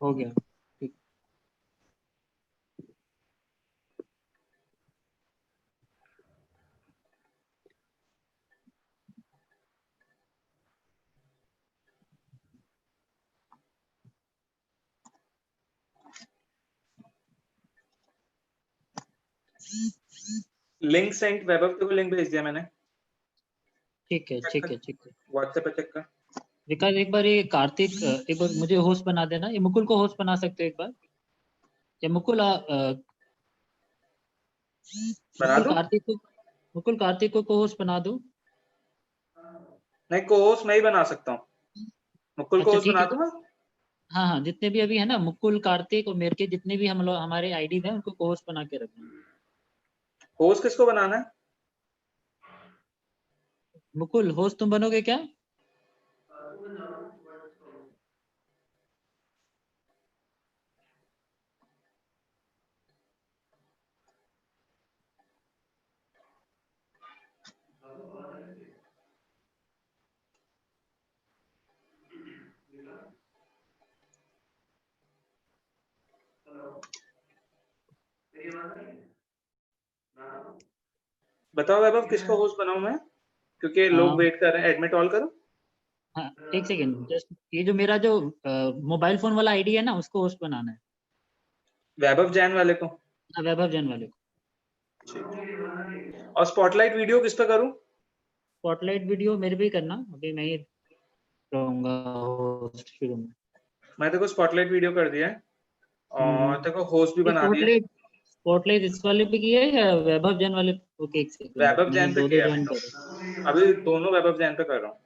हो गया। ठीक। लिंक सेंड, वैभव को लिंक भेज दिया मैंने। ठीक है ठीक है ठीक है। व्हाट्सएप पे चेक कर। विकास एक बार ये कार्तिक एक बार मुझे होस्ट बना देना। ये मुकुल को होस्ट बना सकते हो एक बार? ये मुकुल बना दूं? मुकुल कार्तिक को होस्ट बना दूं? नहीं, को होस्ट मैं ही बना सकता हूँ। मुकुल को अच्छा होस्ट ठीक बना है। दूं मैं? हाँ हाँ, जितने भी अभी है ना, मुकुल कार्तिक और मेरे के जितने भी हम लोग हमारे आईडी हैं उनको होस्ट बना के रखना। होस्ट किसको बनाना है? मुकुल होस्ट तुम बनोगे क्या? बताओ वैभव, किसको होस्ट बनाऊं मैं, क्योंकि लोग वेट कर रहे हैं। एडमिट ऑल करो। हाँ एक सेकेंड, जस्ट ये जो मेरा जो मोबाइल फोन वाला आईडी है ना उसको होस्ट बनाना है। वैभव जैन वाले को? हाँ, वैभव जैन वाले को। और स्पॉटलाइट वीडियो किस पे करूं? स्पॉटलाइट वीडियो मेरे भी करना, अभी मैं ही रहूंगा होस्ट शुरू में। मैं तेको स्पॉटलाइट वीडियो कर दिया है और तेको होस्ट भी ये बना दिया है। स्पॉटलाइट इस वाले पे किया है या वैभव जैन वाले? ओके एक सेकेंड, वैभव मैंने जैन पे दो किया ज्वाइन है। कर। अभी दोनों वैभव जैन पे कर रहा हूँ।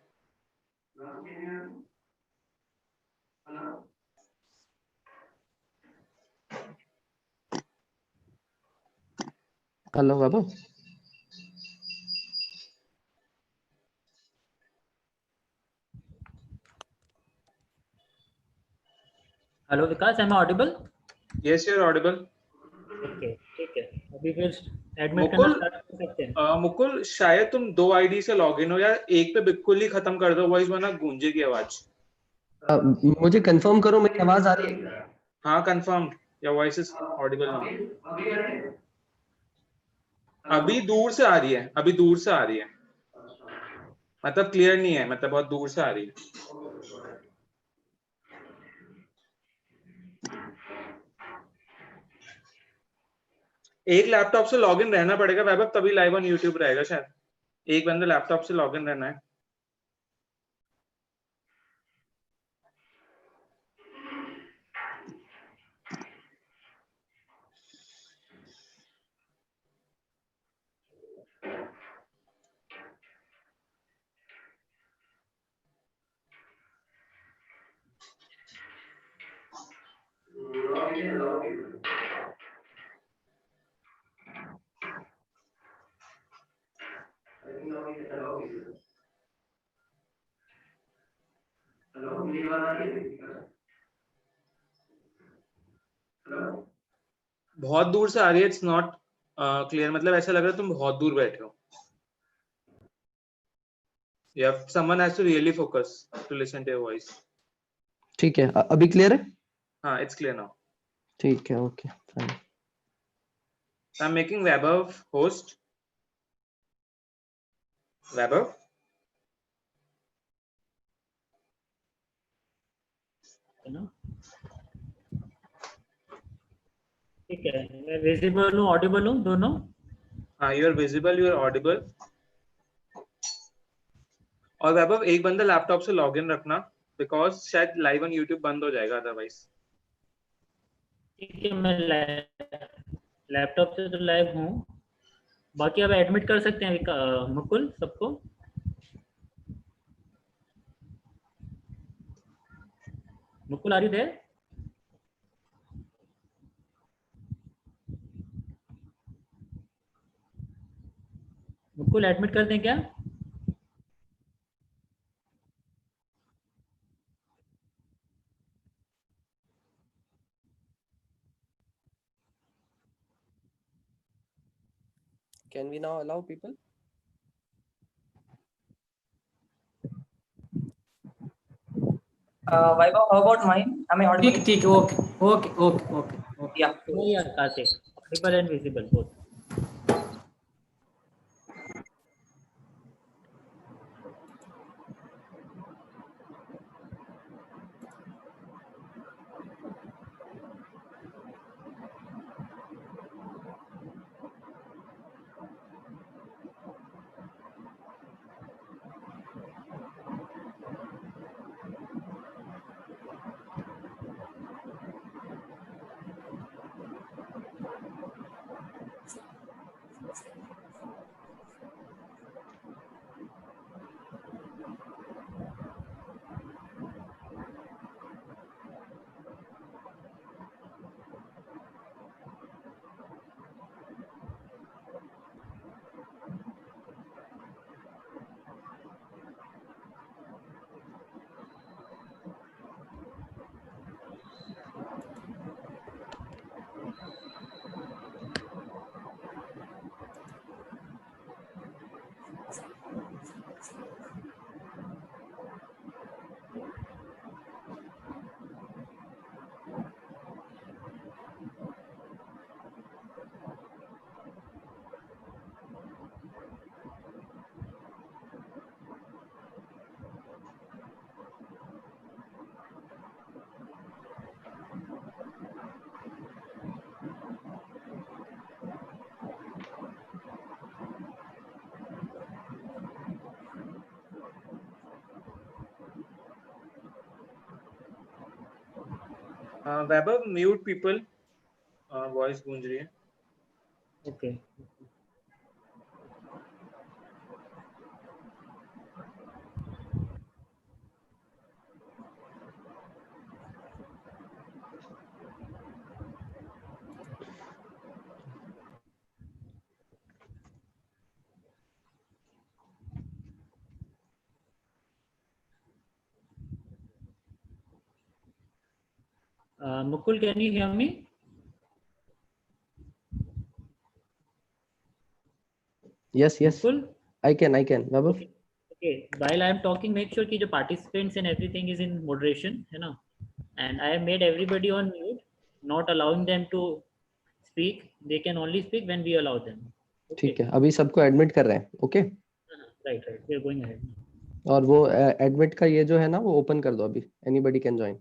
Hello Vaibhav. Hello Vikas, am I audible? Yes, you are audible. Okay ठीक है, अभी फिर एडमिट करना मुकुल, स्टार्ट कर सकते हैं। मुकुल शायद तुम दो आईडी से लॉगिन हो, या एक पे बिल्कुल ही खत्म कर दो, वॉइस वरना गूंजेगी आवाज। मुझे कंफर्म करो, मेरी आवाज आ रही है? हाँ confirm, your voice is Audible now. अभी दूर से आ रही है, अभी दूर से आ रही है, मतलब क्लियर नहीं है, मतलब बहुत दूर से आ रही है। एक लैपटॉप से लॉगिन रहना पड़ेगा वैभव, तभी लाइव ऑन यूट्यूब रहेगा शायद। एक बंदे लैपटॉप से लॉगिन रहना है। बहुत दूर से आ रही है, इट्स नॉट क्लियर, मतलब ऐसा लग रहा है तुम बहुत दूर बैठे हो। या someone has to really focus to listen to your voice. ठीक है, अभी क्लियर है? हाँ, इट्स क्लियर नाउ। ठीक है, okay fine. I am making Vaibhav host. Vaibhav, ठीक है, मैं विजिबल हूँ, ऑडिबल हूँ दोनों? हाँ you are visible, you are audible. और वैभव एक बंदा लैपटॉप से लॉगिन रखना, बिकॉज शायद लाइव ऑन यूट्यूब बंद हो जाएगा अदरवाइज। ठीक है, मैं लैपटॉप से तो लाइव हूँ। बाकी अब एडमिट कर सकते हैं मुकुल सबको? मुकुल आ रही थे? मुकुल एडमिट कर दें क्या? Can we now allow people? Vaibhav, how about mine? Am I audible? ठीक ठीक okay okay okay okay okay Yeah. तो यार Kartik Audible and visible both Vaibhav mute people voice गूंज रही है okay Mukul, can you hear me? Yes, yes. Mukul? I can. Vaibhav? Okay. Okay. While I am talking, make sure कि the participants and everything is in moderation, है ना? And I have made everybody on mute, not allowing them to speak. They can only speak when we allow them. ठीक है, अभी सबको admit कर रहे हैं. Okay Right. We are going ahead. और वो एडमिट का ये जो है ना वो ओपन कर दो अभी. Anybody can join.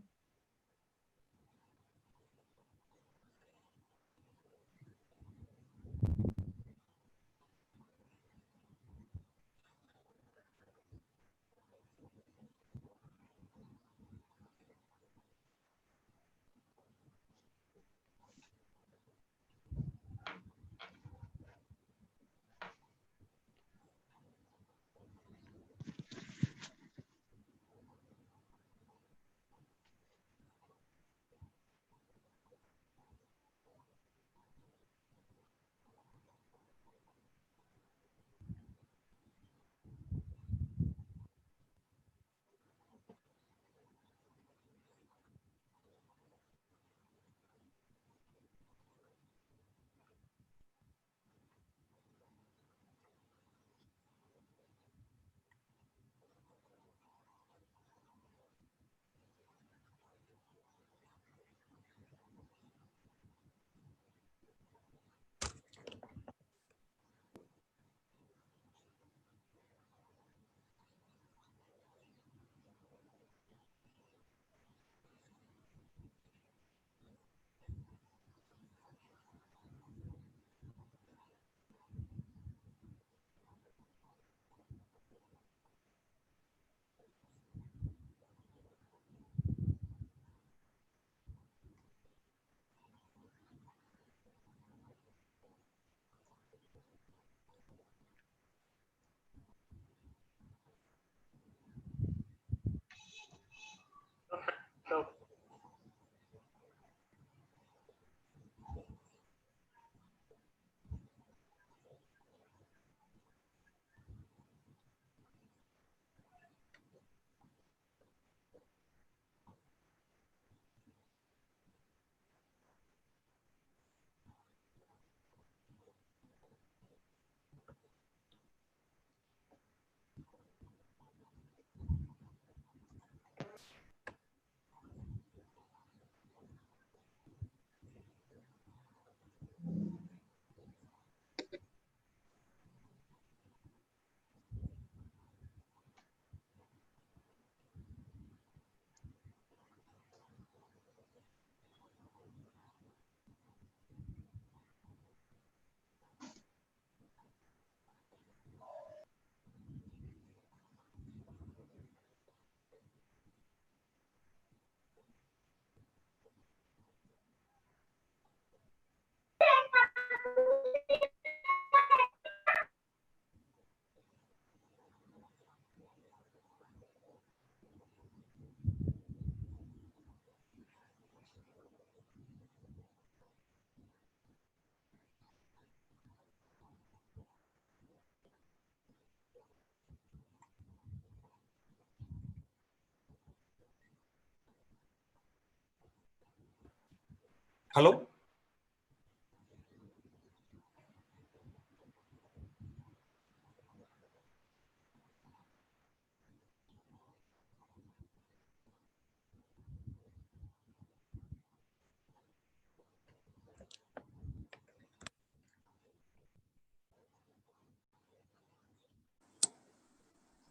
Hello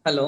hello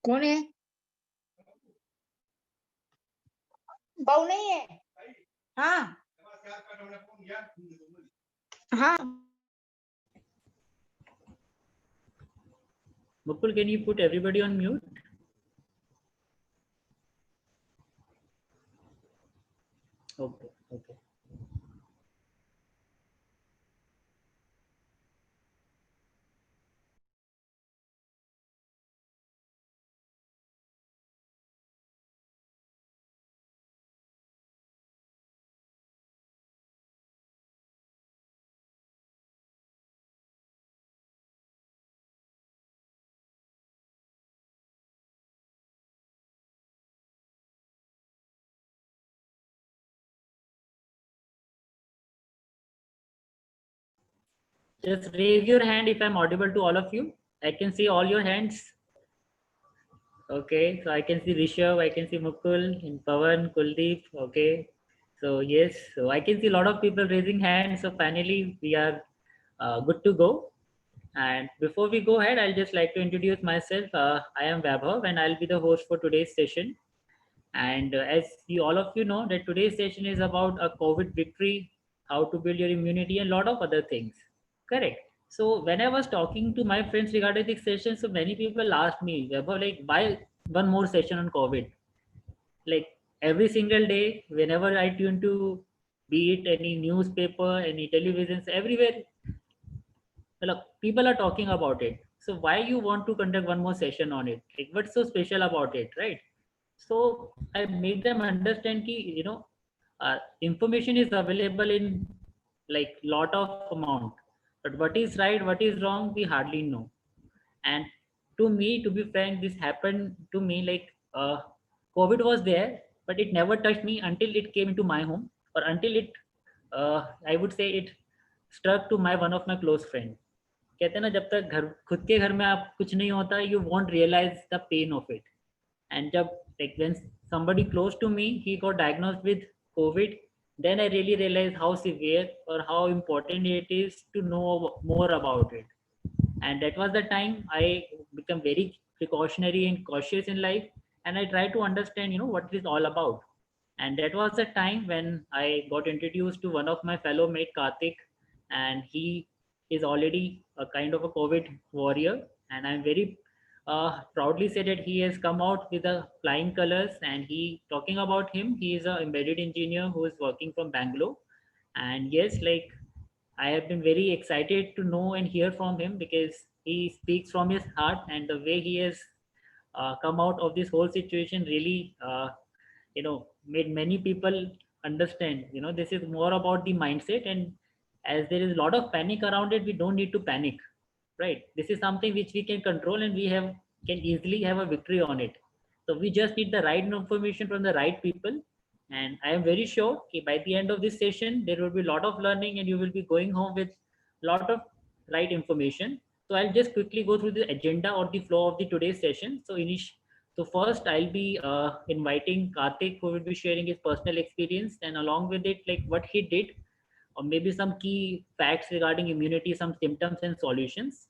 कौन है? बहू नहीं है। हाँ हाँ Mukul, can you put everybody on mute? Okay, okay. Just raise your hand if I'm audible to all of you. I can see all your hands. Okay, so I can see Rishabh, I can see Mukul, and Pavan, Kuldeep. Okay, so yes, so I can see a lot of people raising hands. So finally, we are good to go. And before we go ahead, I'll just like to introduce myself. I am Vaibhav, and I'll be the host for today's session. And as you all of you know, that today's session is about a COVID victory, how to build your immunity, and a lot of other things. Correct. So when I was talking to my friends regarding this session, so many people asked me, about like, why one more session on COVID? Like every single day, whenever I tune to, be it any newspaper, any televisions, everywhere, well, people are talking about it. So why you want to conduct one more session on it? Like what's so special about it, right? So I make them understand ki, information is available in like lot of amount, but what is right, what is wrong, we hardly know. And to me, to be frank, this happened to me like COVID was there, but it never touched me until it came into my home, or until it, I would say, it struck to my one of my close friend. कहते हैं ना, जब तक घर खुद के घर में आप कुछ नहीं होता, you won't realize the pain of it. And जब like when somebody close to me, he got diagnosed with COVID, then I really realized how severe or how important it is to know more about it. And that was the time I become very precautionary and cautious in life, and I try to understand, what it is all about. And that was the time when I got introduced to one of my fellow mate, Karthik, and he is already a kind of a COVID warrior, and I'm very proudly say that he has come out with the flying colors. And he talking about him, he is an embedded engineer who is working from Bangalore. And yes, like, I have been very excited to know and hear from him, because he speaks from his heart, and the way he has come out of this whole situation really, made many people understand. This is more about the mindset, and as there is a lot of panic around it, we don't need to panic, right? This is something which we can control, and we can easily have a victory on it. So we just need the right information from the right people. And I am very sure by the end of this session there will be a lot of learning, and you will be going home with a lot of right information. So I'll just quickly go through the agenda or the flow of the today's session. So first I'll be inviting Karthik, who will be sharing his personal experience, and along with it, like what he did, or maybe some key facts regarding immunity, some symptoms and solutions.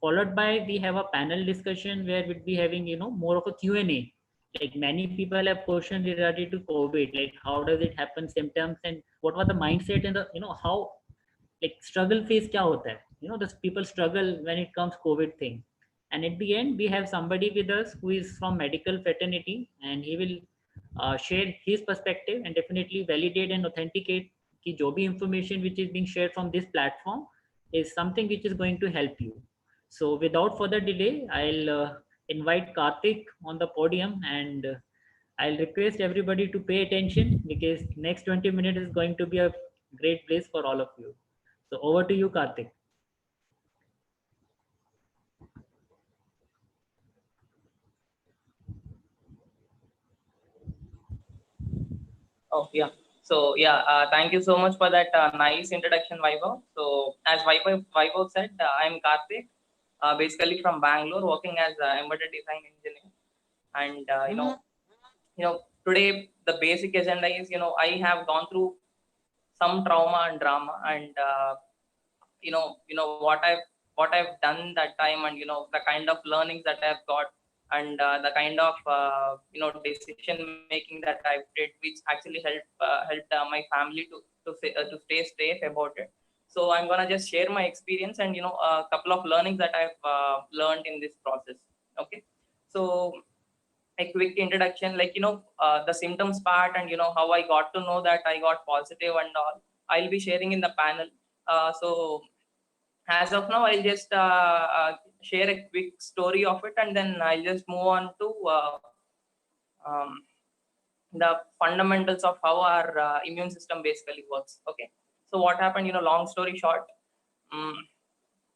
Followed by, we have a panel discussion where we'll be having, more of a Q&A. Like, many people have questions related to COVID, like how does it happen, symptoms, and what was the mindset, and the, how, like, struggle phase kya hota hai. The people struggle when it comes COVID thing. And at the end, we have somebody with us who is from medical fraternity, and he will share his perspective and definitely validate and authenticate ki jo bhi information which is being shared from this platform is something which is going to help you. So without further delay, I'll invite Karthik on the podium, and I'll request everybody to pay attention, because next 20 minutes is going to be a great place for all of you. So over to you, Karthik. Oh, yeah. So, yeah, thank you so much for that nice introduction, Vaibhav. So, as Vaibhav said, I'm Karthik, basically from Bangalore, working as an embedded design engineer. And, today the basic agenda is, I have gone through some trauma and drama, and, what I've done that time, and, the kind of learnings that I've got, and the kind of decision making that I did, which actually helped my family to stay safe about it. So I'm gonna just share my experience, and a couple of learnings that I've learned in this process. Okay, so a quick introduction, like the symptoms part, and how I got to know that I got positive and all. I'll be sharing in the panel. So as of now, I'll just share a quick story of it, and then I'll just move on to um, the fundamentals of how our immune system basically works. Okay, so what happened, long story short,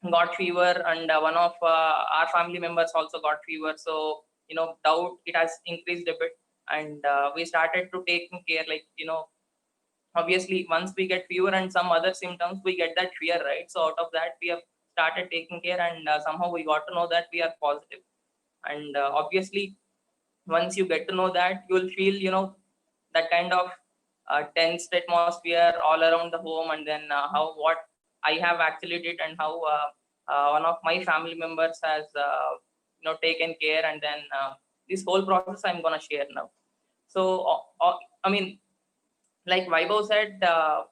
got fever, and one of our family members also got fever. So doubt it has increased a bit, and we started to taking care, like obviously once we get fever and some other symptoms, we get that fear, right? So out of that, we have started taking care, and somehow we got to know that we are positive. And obviously, once you get to know that, you will feel that kind of tensed atmosphere all around the home, and then how what I have actually did, and how one of my family members has taken care, and then this whole process I'm gonna share now. So I mean, like Vaibhav said,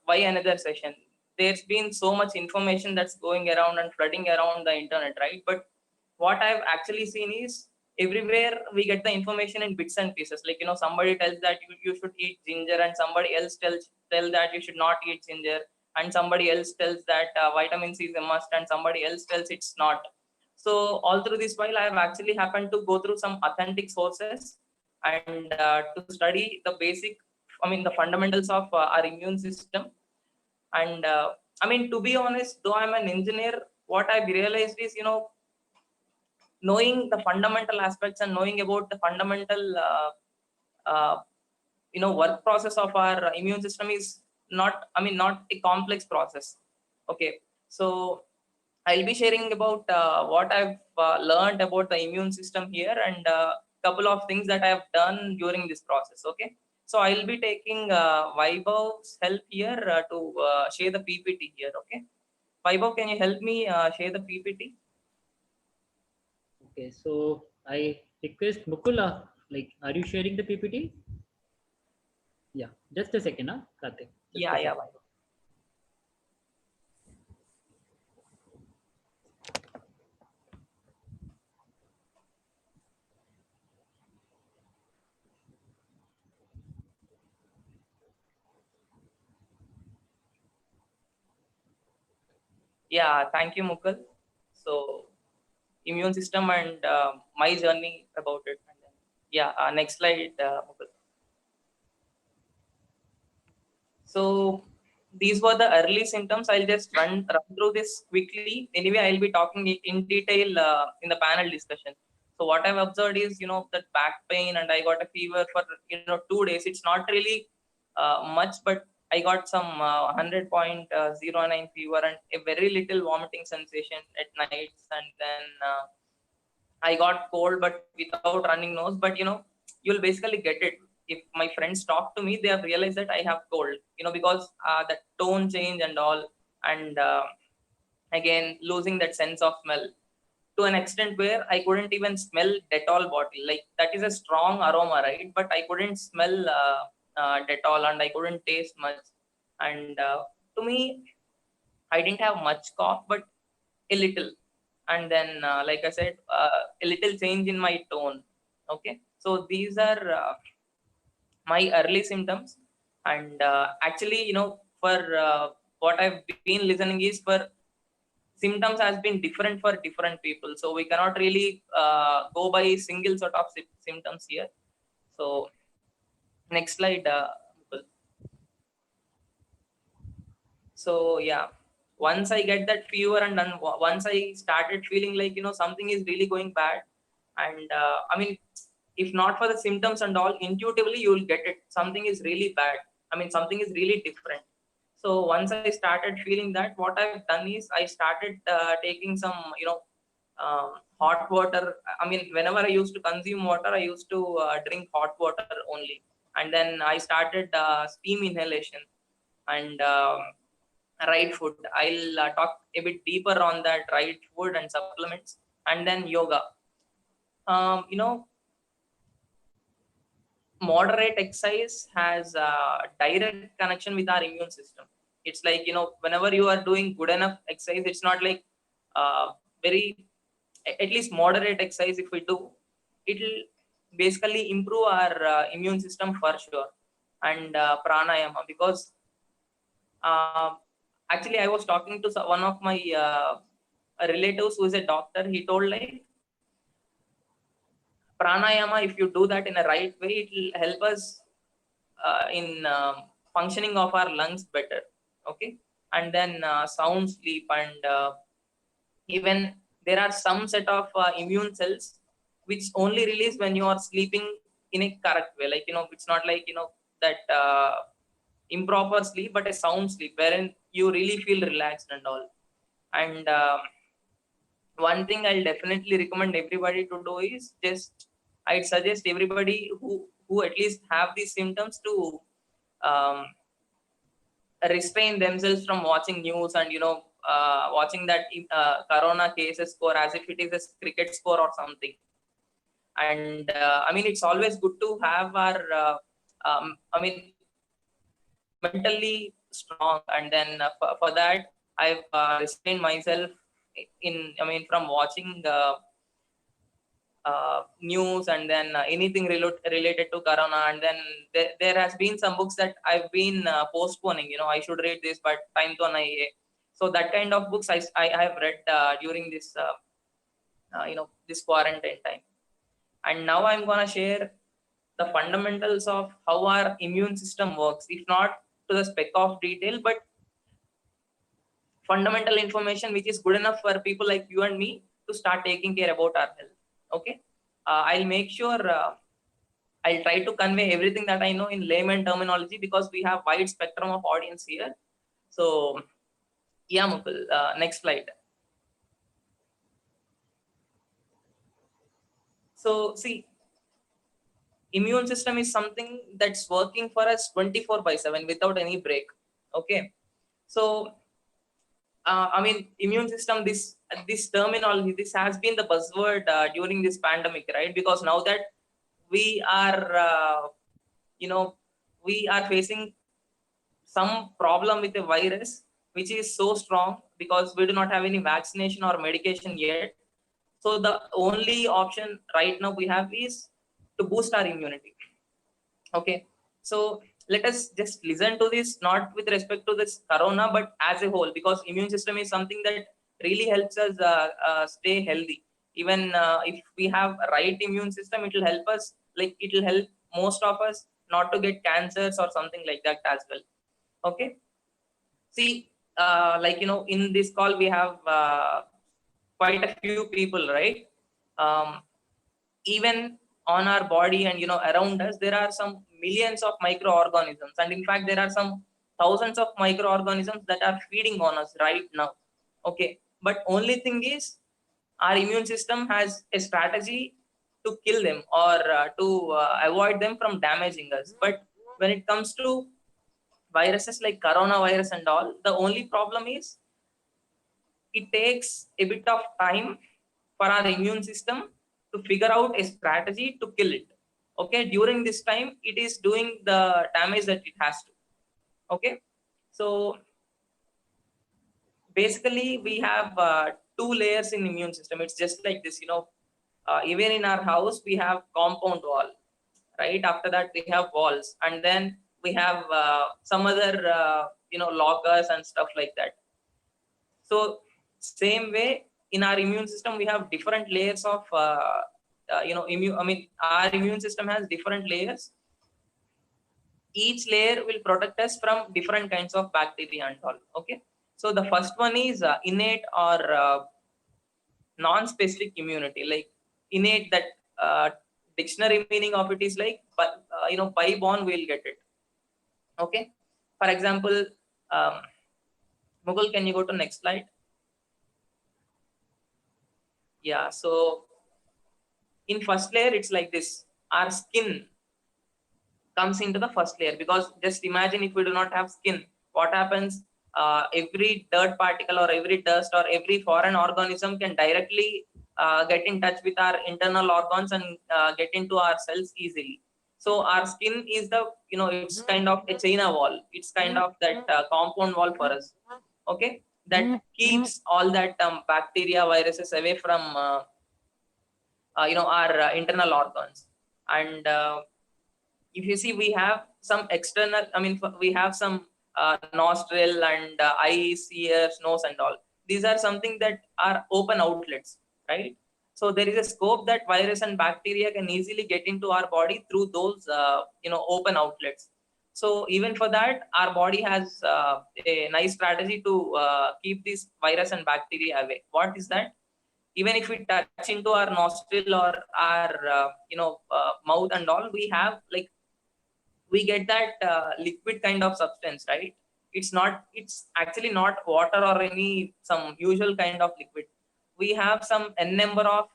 why another session? There's been so much information that's going around and flooding around the internet, right? But what I've actually seen is everywhere we get the information in bits and pieces. Like somebody tells that you should eat ginger, and somebody else tell that you should not eat ginger, and somebody else tells that vitamin C is a must, and somebody else tells it's not. So all through this while, I've actually happened to go through some authentic sources, and to study the the fundamentals of our immune system. And to be honest, though I'm an engineer, what I've realized is, knowing the fundamental aspects and knowing about the fundamental, uh, work process of our immune system is not a complex process. Okay, so I'll be sharing about what I've learned about the immune system here, and a couple of things that I've done during this process. Okay, so I'll be taking Vaibhav's help here to share the PPT here. Okay, Vaibhav, can you help me share the PPT? Okay, so I request Mukula, like, are you sharing the PPT? Yeah, just a second, huh, Karthik? Just Yeah, a yeah. second. Why not? Yeah, thank you, Mukul. So, immune system and my journey about it. And then, yeah, next slide, Mukul. So, these were the early symptoms. I'll just run through this quickly. Anyway, I'll be talking in detail in the panel discussion. So, what I've observed is, that back pain, and I got a fever for 2 days. It's not really much, but I got some 100.09 fever and a very little vomiting sensation at nights, and then I got cold, but without running nose. But you'll basically get it. If my friends talk to me, they have realized that I have cold. Because the tone change and all, and again losing that sense of smell to an extent where I couldn't even smell Dettol bottle. Like that is a strong aroma, right? But I couldn't smell Dettol, and I couldn't taste much. And to me, I didn't have much cough, but a little. And then, like I said, a little change in my tone. Okay, so these are my early symptoms. And actually, for what I've been listening is for symptoms has been different for different people. So we cannot really go by single sort of symptoms here. So next slide. Mukul. So yeah, once I get that fever, and then once I started feeling like something is really going bad, and I mean, if not for the symptoms and all, intuitively you will get it. Something is really bad. I mean, something is really different. So once I started feeling that, what I've done is I started taking some hot water. I mean, whenever I used to consume water, I used to drink hot water only, and then I started steam inhalation and right food. I'll talk a bit deeper on that right food and supplements, and then yoga. You know, moderate exercise has a direct connection with our immune system. It's like, whenever you are doing good enough exercise, it's not like very, at least moderate exercise, if we do, it'll basically improve our immune system for sure. And pranayama, because uh, actually I was talking to one of my relatives who is a doctor. He told like pranayama, if you do that in a right way, it will help us in functioning of our lungs better. Okay, and then sound sleep, and even there are some set of immune cells which only release when you are sleeping in a correct way. Like, it's not like that improper sleep, but a sound sleep wherein you really feel relaxed and all. And one thing I'll definitely recommend everybody to do is just, I'd suggest everybody who at least have these symptoms to um, restrain themselves from watching news and watching that corona cases score as if it is a cricket score or something. And I mean, it's always good to have our I mean, mentally strong. And then for that, I've restrained myself in, I mean, from watching news, and then anything related to corona. And then there has been some books that I've been postponing. I should read this, but time to nahi hai. So that kind of books I have read during this this quarantine time. And now I'm gonna share the fundamentals of how our immune system works, if not to the speck of detail, but fundamental information which is good enough for people like you and me to start taking care about our health. Okay, I'll make sure I'll try to convey everything that I know in layman terminology, because we have wide spectrum of audience here. So yeah, Mukul, next slide. So see, immune system is something that's working for us 24/7 without any break. Okay, so I mean, immune system, this terminology, this has been the buzzword during this pandemic, right? Because now that we are, you know, we are facing some problem with the virus, which is so strong because we do not have any vaccination or medication yet. So the only option right now we have is to boost our immunity. Okay, so let us just listen to this, not with respect to this corona, but as a whole, because immune system is something that really helps us stay healthy. Even if we have a right immune system, it will help us, like it will help most of us not to get cancers or something like that as well. Okay, see, like, you know, in this call we have quite a few people, right? um, Even on our body and, you know, around us, there are some millions of microorganisms, and in fact there are some thousands of microorganisms that are feeding on us right now. Okay, but only thing is, our immune system has a strategy to kill them or to avoid them from damaging us. But when it comes to viruses like coronavirus and all, the only problem is it takes a bit of time for our immune system to figure out a strategy to kill it. Okay, during this time it is doing the damage that it has to. Okay, so basically we have two layers in immune system. It's just like this, you know, even in our house we have compound wall, right? After that we have walls, and then we have some other you know, lockers and stuff like that. So same way, in our immune system we have different layers of you know, our immune system has different layers. Each layer will protect us from different kinds of bacteria and all. Okay, so the first one is innate or non-specific immunity. Like innate, that dictionary meaning of it is like you know, by born we'll get it. Okay, for example, Mukul, can you go to next slide? Yeah, so in first layer it's like this. Our skin comes into the first layer, because just imagine if we do not have skin, what happens? Every dirt particle or every dust or every foreign organism can directly get in touch with our internal organs and get into our cells easily. So our skin is the, you know, it's kind of a China wall. It's kind of that compound wall for us. Okay, that keeps all that bacteria, viruses away from you know, our internal organs. And if you see, we have some external, I mean, we have some nostril and eyes, ears, nose and all. These are something that are open outlets, right? So there is a scope that virus and bacteria can easily get into our body through those you know, open outlets. So even for that, our body has a nice strategy to keep this virus and bacteria away. What is that? Even if we touch into our nostril or our you know, mouth and all, we have like, we get that liquid kind of substance, right? It's actually not water or any some usual kind of liquid. We have some n number of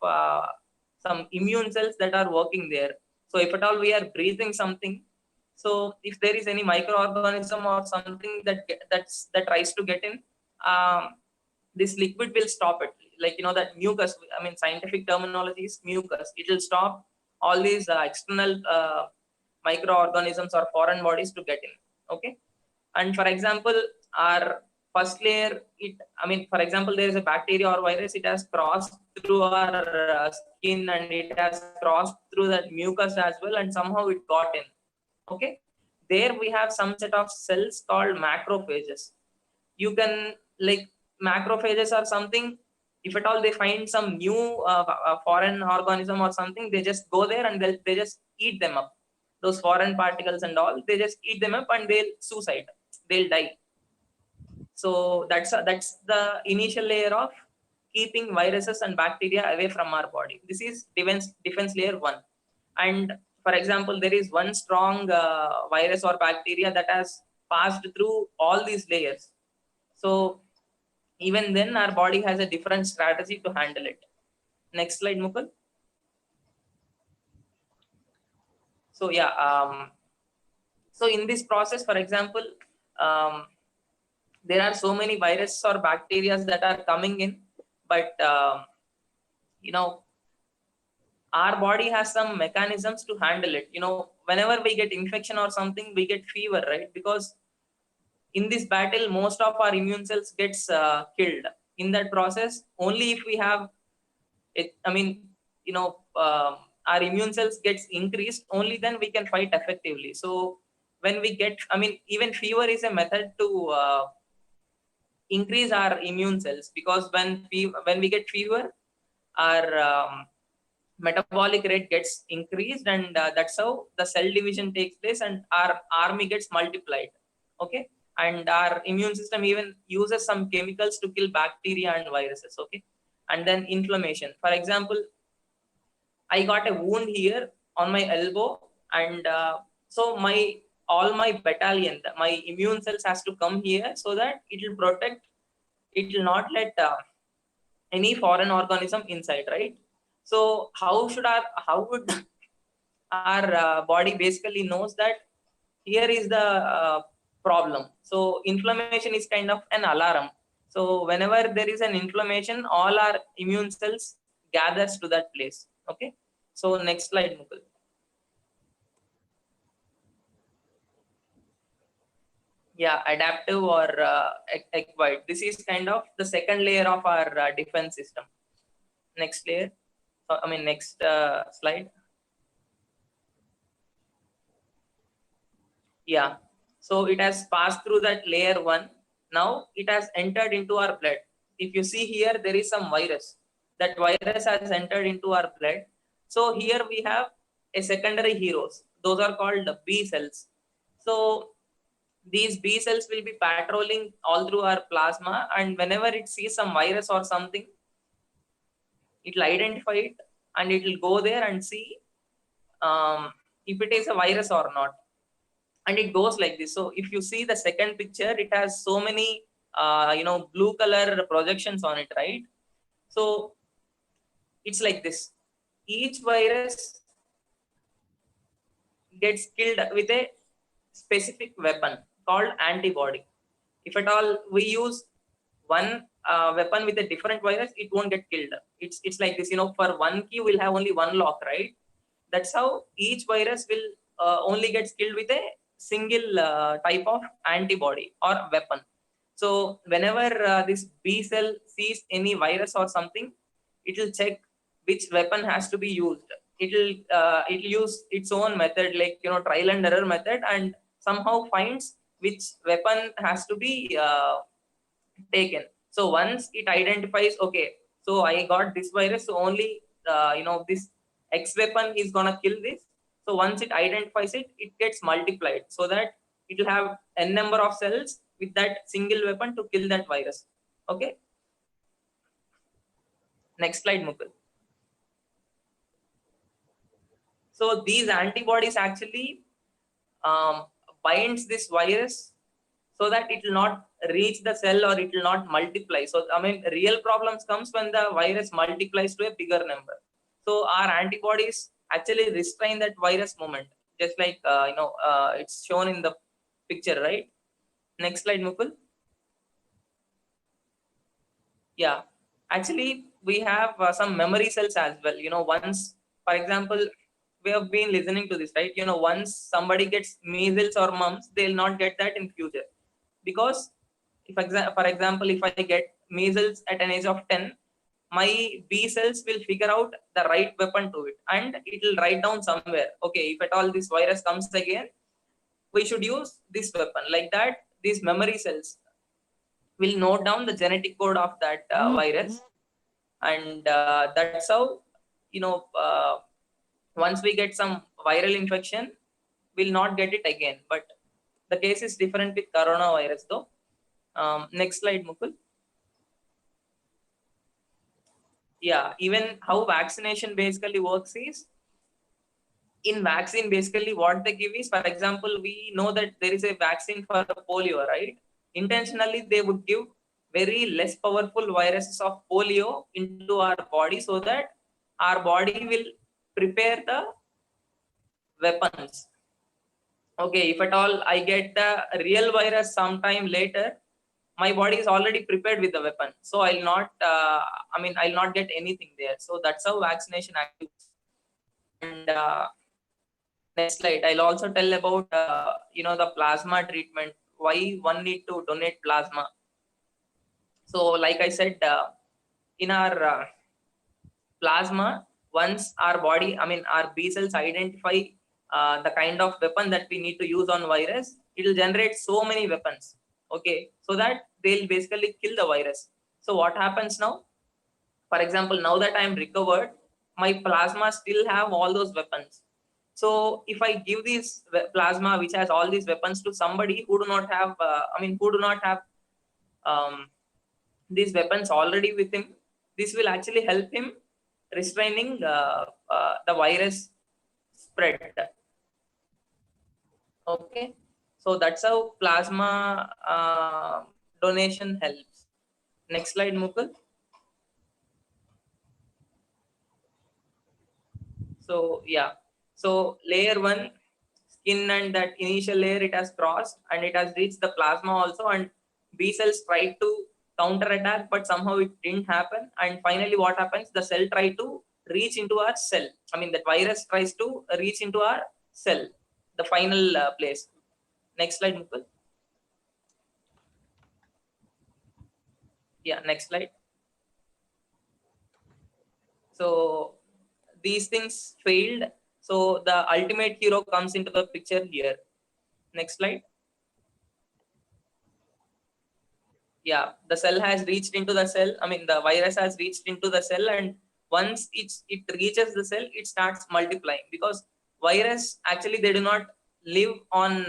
some immune cells that are working there. So if at all we are breathing something, so if there is any microorganism or something that tries to get in, um, this liquid will stop it. Like, you know, that mucus, I mean, scientific terminology is mucus. It will stop all these external microorganisms or foreign bodies to get in. Okay, and for example, our first layer, it, I mean, for example, there is a bacteria or virus, it has crossed through our skin and it has crossed through that mucus as well, and somehow it got in. Okay, there we have some set of cells called macrophages. You can, like, macrophages are something, if at all they find some new foreign organism or something, they just go there and they just eat them up. Those foreign particles and all, they just eat them up and they'll suicide, they'll die. So that's the initial layer of keeping viruses and bacteria away from our body. This is defense layer 1. And for example, there is one strong virus or bacteria that has passed through all these layers. So even then our body has a different strategy to handle it. Next slide, Mukul. So yeah, so in this process, for example, there are so many viruses or bacteria that are coming in, but you know, our body has some mechanisms to handle it. You know, whenever we get infection or something, we get fever, right? Because in this battle, most of our immune cells gets killed. In that process, only if we have it, I mean, you know, our immune cells gets increased, only then we can fight effectively. So when we get, I mean, even fever is a method to increase our immune cells, because when we get fever, our metabolic rate gets increased, and that's how the cell division takes place and our army gets multiplied. Okay, and our immune system even uses some chemicals to kill bacteria and viruses. Okay, and then inflammation, for example, I got a wound here on my elbow, and so all my battalion, my immune cells has to come here so that it will protect, it will not let any foreign organism inside, right? So how would our body basically knows that here is the problem? So inflammation is kind of an alarm. So whenever there is an inflammation, all our immune cells gathers to that place. Okay, so next slide, Mukul. Yeah, adaptive or acquired. This is kind of the second layer of our defense system. Next layer, next slide. Yeah, so it has passed through that layer 1. Now it has entered into our blood. If you see here, there is some virus. That virus has entered into our blood. So here we have a secondary heroes. Those are called B cells. So these B cells will be patrolling all through our plasma, and whenever it sees some virus or something, it will identify it and it will go there and see if it is a virus or not. And it goes like this. So if you see the second picture, it has so many blue color projections on it, right? So it's like this. Each virus gets killed with a specific weapon called antibody. If at all we use one weapon with a different virus, it won't get killed. It's like this, for one key we'll have only one lock, right? That's how each virus will only gets killed with a single type of antibody or weapon. So whenever this B cell sees any virus or something, it will check which weapon has to be used. It'll use its own method, like trial and error method, and somehow finds which weapon has to be taken. So once it identifies, okay, so I got this virus, so only this X weapon is gonna kill this. So once it identifies it, it gets multiplied so that it will have n number of cells with that single weapon to kill that virus. Okay. Next slide, Mukul. So these antibodies actually binds this virus so that it will not reach the cell or it will not multiply. So real problems comes when the virus multiplies to a bigger number. So our antibodies actually restrain that virus movement, just like it's shown in the picture, right? Next slide, Mukul. Yeah, actually we have some memory cells as well. Once, for example, we have been listening to this, right? Once somebody gets measles or mumps, they'll not get that in future, because for example, if I get measles at an age of 10, my B cells will figure out the right weapon to it, and it will write down somewhere, okay, if at all this virus comes again, we should use this weapon. Like that, these memory cells will note down the genetic code of that virus, and that's how once we get some viral infection, we'll not get it again. But the case is different with coronavirus though. Next slide, Mukul. Yeah, even how vaccination basically works is, in vaccine basically what they give is, for example, we know that there is a vaccine for polio, right? Intentionally they would give very less powerful viruses of polio into our body so that our body will prepare the weapons. Okay, if at all I get the real virus sometime later, my body is already prepared with the weapon, so I'll not I'll not get anything there. So that's how vaccination activates. And next slide, I'll also tell about the plasma treatment, why one need to donate plasma. So like I said, in our plasma, once our body, our B cells identify the kind of weapon that we need to use on virus, it will generate so many weapons, okay, so that they'll basically kill the virus. So what happens now? For example, now that I'm recovered, my plasma still have all those weapons. So if I give this plasma which has all these weapons to somebody who do not have these weapons already with him, this will actually help him restraining the virus spread. Okay, so that's how plasma donation helps. Next slide, Mukul. So yeah, so layer 1, skin, and that initial layer it has crossed and it has reached the plasma also, and B cells tried to counter attack, but somehow it didn't happen. And finally what happens, the cell try to reach into our cell, that virus tries to reach into our cell, the final place. Next slide, Mukul. Yeah, next slide. So these things failed, so the ultimate hero comes into the picture here. Next slide. Yeah, the cell has reached into the cell, the virus has reached into the cell, and once it reaches the cell, it starts multiplying, because virus actually, they do not live on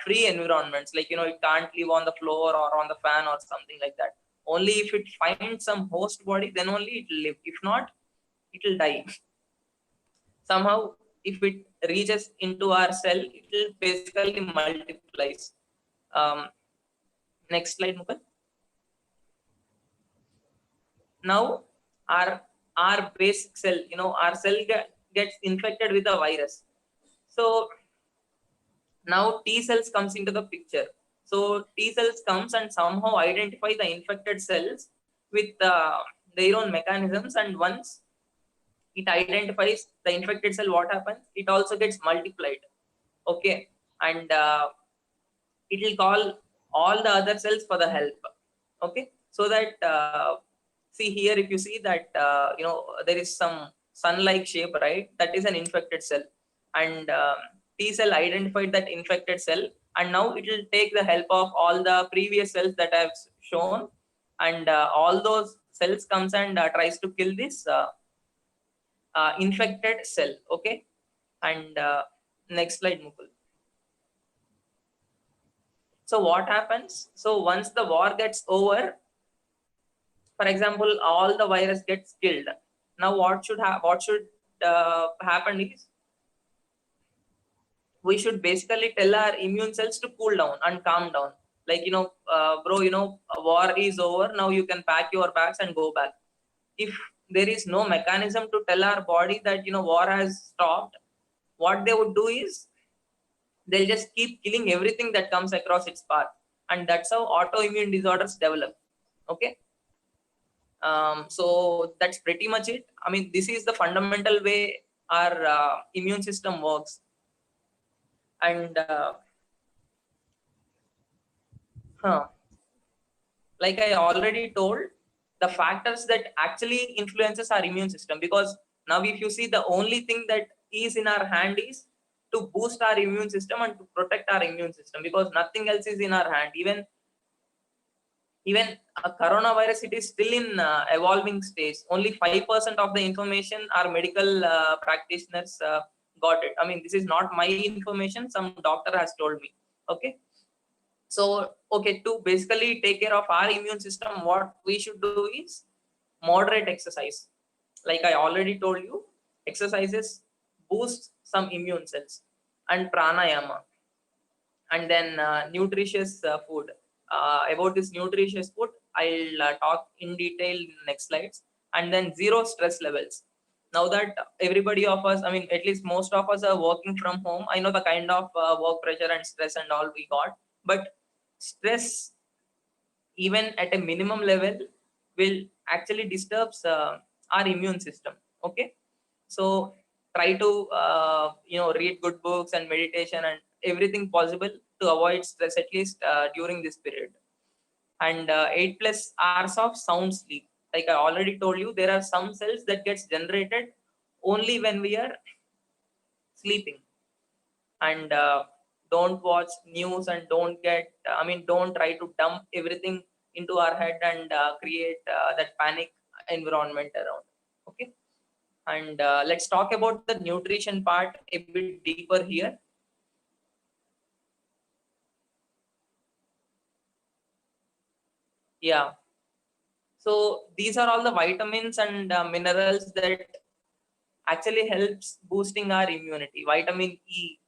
free environments, like it can't live on the floor or on the fan or something like that. Only if it finds some host body, then only it will live. If not, it will die. Somehow if it reaches into our cell, it will basically multiplies. Next slide, Mukul. Now our basic cell, our cell gets infected with the virus. So now T cells comes into the picture. So T cells comes and somehow identify the infected cells with their own mechanisms, and once it identifies the infected cell, what happens? It also gets multiplied. Okay, and it will call all the other cells for the help. Okay, so that see here, if you see that there is some sun-like shape, right? That is an infected cell, and T cell identified that infected cell, and now it will take the help of all the previous cells that I have shown, and all those cells comes and tries to kill this infected cell. Okay, and next slide, Mukul. So what happens? So once the war gets over, for example, all the virus gets killed. Now what should happen is, we should basically tell our immune cells to cool down and calm down. Like, bro, war is over. Now you can pack your bags and go back. If there is no mechanism to tell our body that, war has stopped, what they would do is, they'll just keep killing everything that comes across its path. And that's how autoimmune disorders develop. Okay. So that's pretty much it. This is the fundamental way our immune system works. And like I already told, the factors that actually influences our immune system, because now if you see, the only thing that is in our hand is to boost our immune system and to protect our immune system, because nothing else is in our hand. Even a coronavirus, it is still in evolving stage. Only 5% of the information our medical practitioners got it. This is not my information, some doctor has told me. Okay, so okay, to basically take care of our immune system, what we should do is moderate exercise. Like I already told you, exercises boost some immune cells, and pranayama, and then nutritious food. About this nutritious food, I'll talk in detail in the next slides. And then zero stress levels. Now that everybody of us, at least most of us are working from home, I know the kind of work pressure and stress and all we got, but stress even at a minimum level, will actually disturbs our immune system. Okay, so try to read good books and meditation and everything possible to avoid stress, at least during this period. And 8+ hours of sound sleep. Like I already told you, there are some cells that gets generated only when we are sleeping. And don't watch news, and don't try to dump everything into our head and create that panic environment around. Okay, and let's talk about the nutrition part a bit deeper here. Yeah, so these are all the vitamins and minerals that actually helps boosting our immunity. Vitamin E.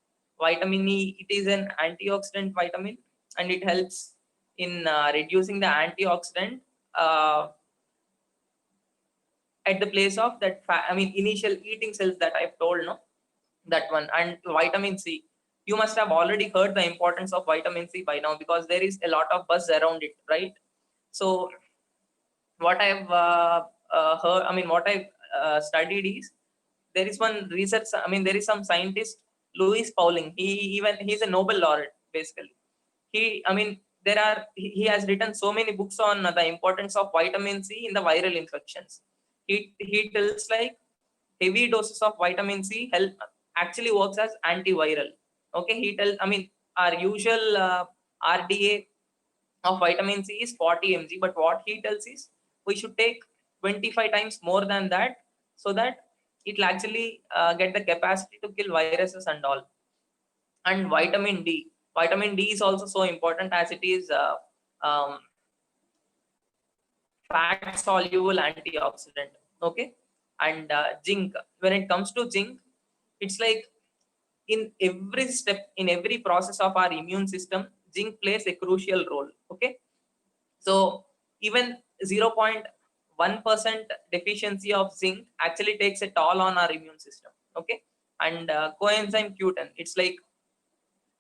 Vitamin E, it is an antioxidant vitamin, and it helps in reducing the antioxidant uh, at the place of that initial eating cells that I've told, no, that one. And vitamin C, you must have already heard the importance of vitamin C by now, because there is a lot of buzz around it, right? So what I've heard, what I've studied is, there is one research, there is some scientist, Louis Pauling. He's a Nobel laureate, basically. He has written so many books on the importance of vitamin C in the viral infections. He tells like heavy doses of vitamin C actually works as antiviral. Okay, he tells, our usual RDA of vitamin C is 40 mg, but what he tells is we should take 25 times more than that, so that it will actually get the capacity to kill viruses and all. And vitamin D is also so important, as it is fat soluble antioxidant. Okay, and zinc. When it comes to zinc, it's like in every step, in every process of our immune system, zinc plays a crucial role. Okay, so even 0.1% deficiency of zinc actually takes a toll on our immune system. Okay, and coenzyme Q10, it's like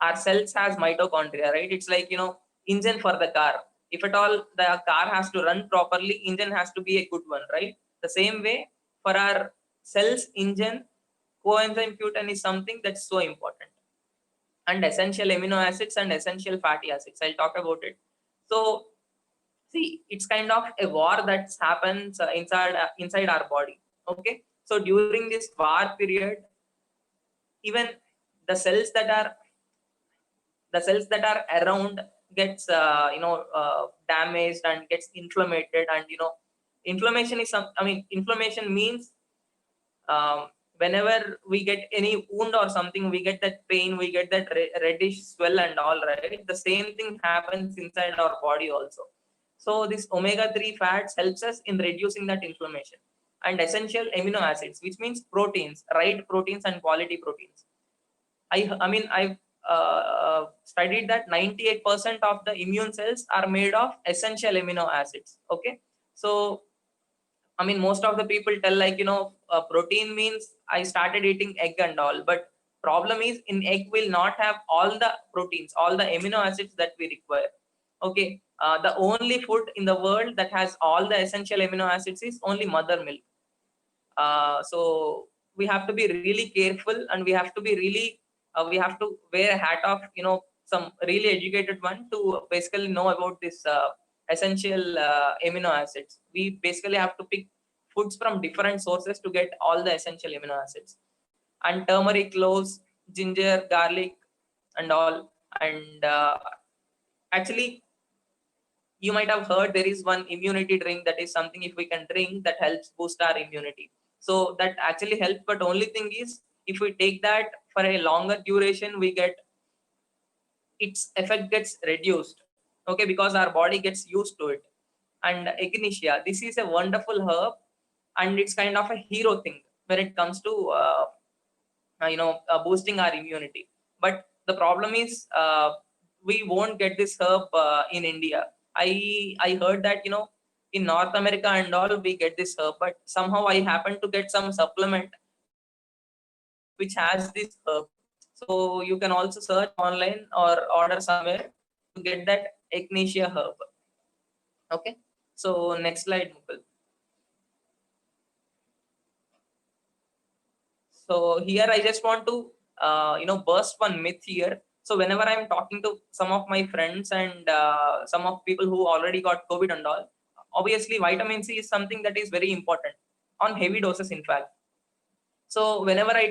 our cells has mitochondria, right? It's like, engine for the car. If at all the car has to run properly, engine has to be a good one, right? The same way for our cells engine, coenzyme Q10 is something that's so important. And essential amino acids and essential fatty acids, I'll talk about it. So see, it's kind of a war that happens inside our body. Okay, so during this war period, even the cells that are around gets damaged and gets inflamed. And inflammation is inflammation means whenever we get any wound or something, we get that pain, we get that reddish swell and all, right? The same thing happens inside our body also. So this omega-3 fats helps us in reducing that inflammation. And essential amino acids, which means proteins, right? Proteins and quality proteins. I've studied that 98% of the immune cells are made of essential amino acids. Okay, so most of the people tell like, protein means I started eating egg and all, but problem is in egg will not have all the proteins, all the amino acids that we require. Okay, the only food in the world that has all the essential amino acids is only mother milk. So we have to be really careful, and we have to be really we have to wear a hat of some really educated one to basically know about this essential amino acids. We basically have to pick foods from different sources to get all the essential amino acids. And turmeric, cloves, ginger, garlic and all. And actually, you might have heard there is one immunity drink, that is something if we can drink that helps boost our immunity. So that actually helps, but only thing is, if we take that for a longer duration, we get its effect gets reduced. Okay, because our body gets used to it. And echinacea, this is a wonderful herb, and it's kind of a hero thing when it comes to boosting our immunity. But the problem is we won't get this herb in India. I heard that in North America and all we get this herb, but somehow I happen to get some supplement which has this herb. So you can also search online or order somewhere to get that echinacea herb. Okay, so next slide, Mukul. So here I just want to burst one myth here. So whenever I'm talking to some of my friends and some of people who already got COVID and all, obviously vitamin C is something that is very important on heavy doses, in fact. So whenever I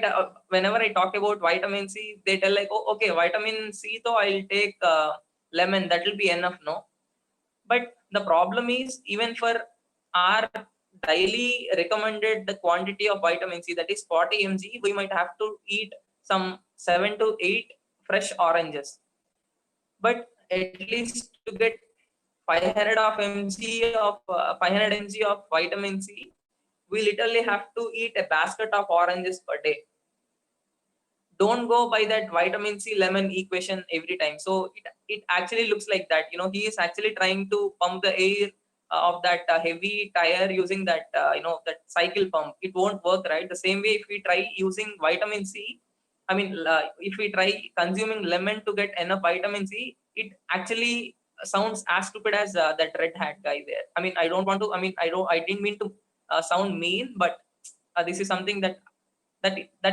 talk about vitamin C, they tell like, oh, okay, vitamin C, so I'll take lemon, that will be enough, no? But the problem is, even for our daily recommended the quantity of vitamin C, that is 40 mg, we might have to eat some 7 to 8 fresh oranges. But at least to get 500 mg of vitamin C, we literally have to eat a basket of oranges per day. Don't go by that vitamin C lemon equation every time. So it actually looks like that, he is actually trying to pump the air of that heavy tire using that, that cycle pump. It won't work, right? The same way, if we try using vitamin C, if we try consuming lemon to get enough vitamin C, it actually sounds as stupid as that red hat guy there. I don't want to, I didn't mean to sound mean, but this is something that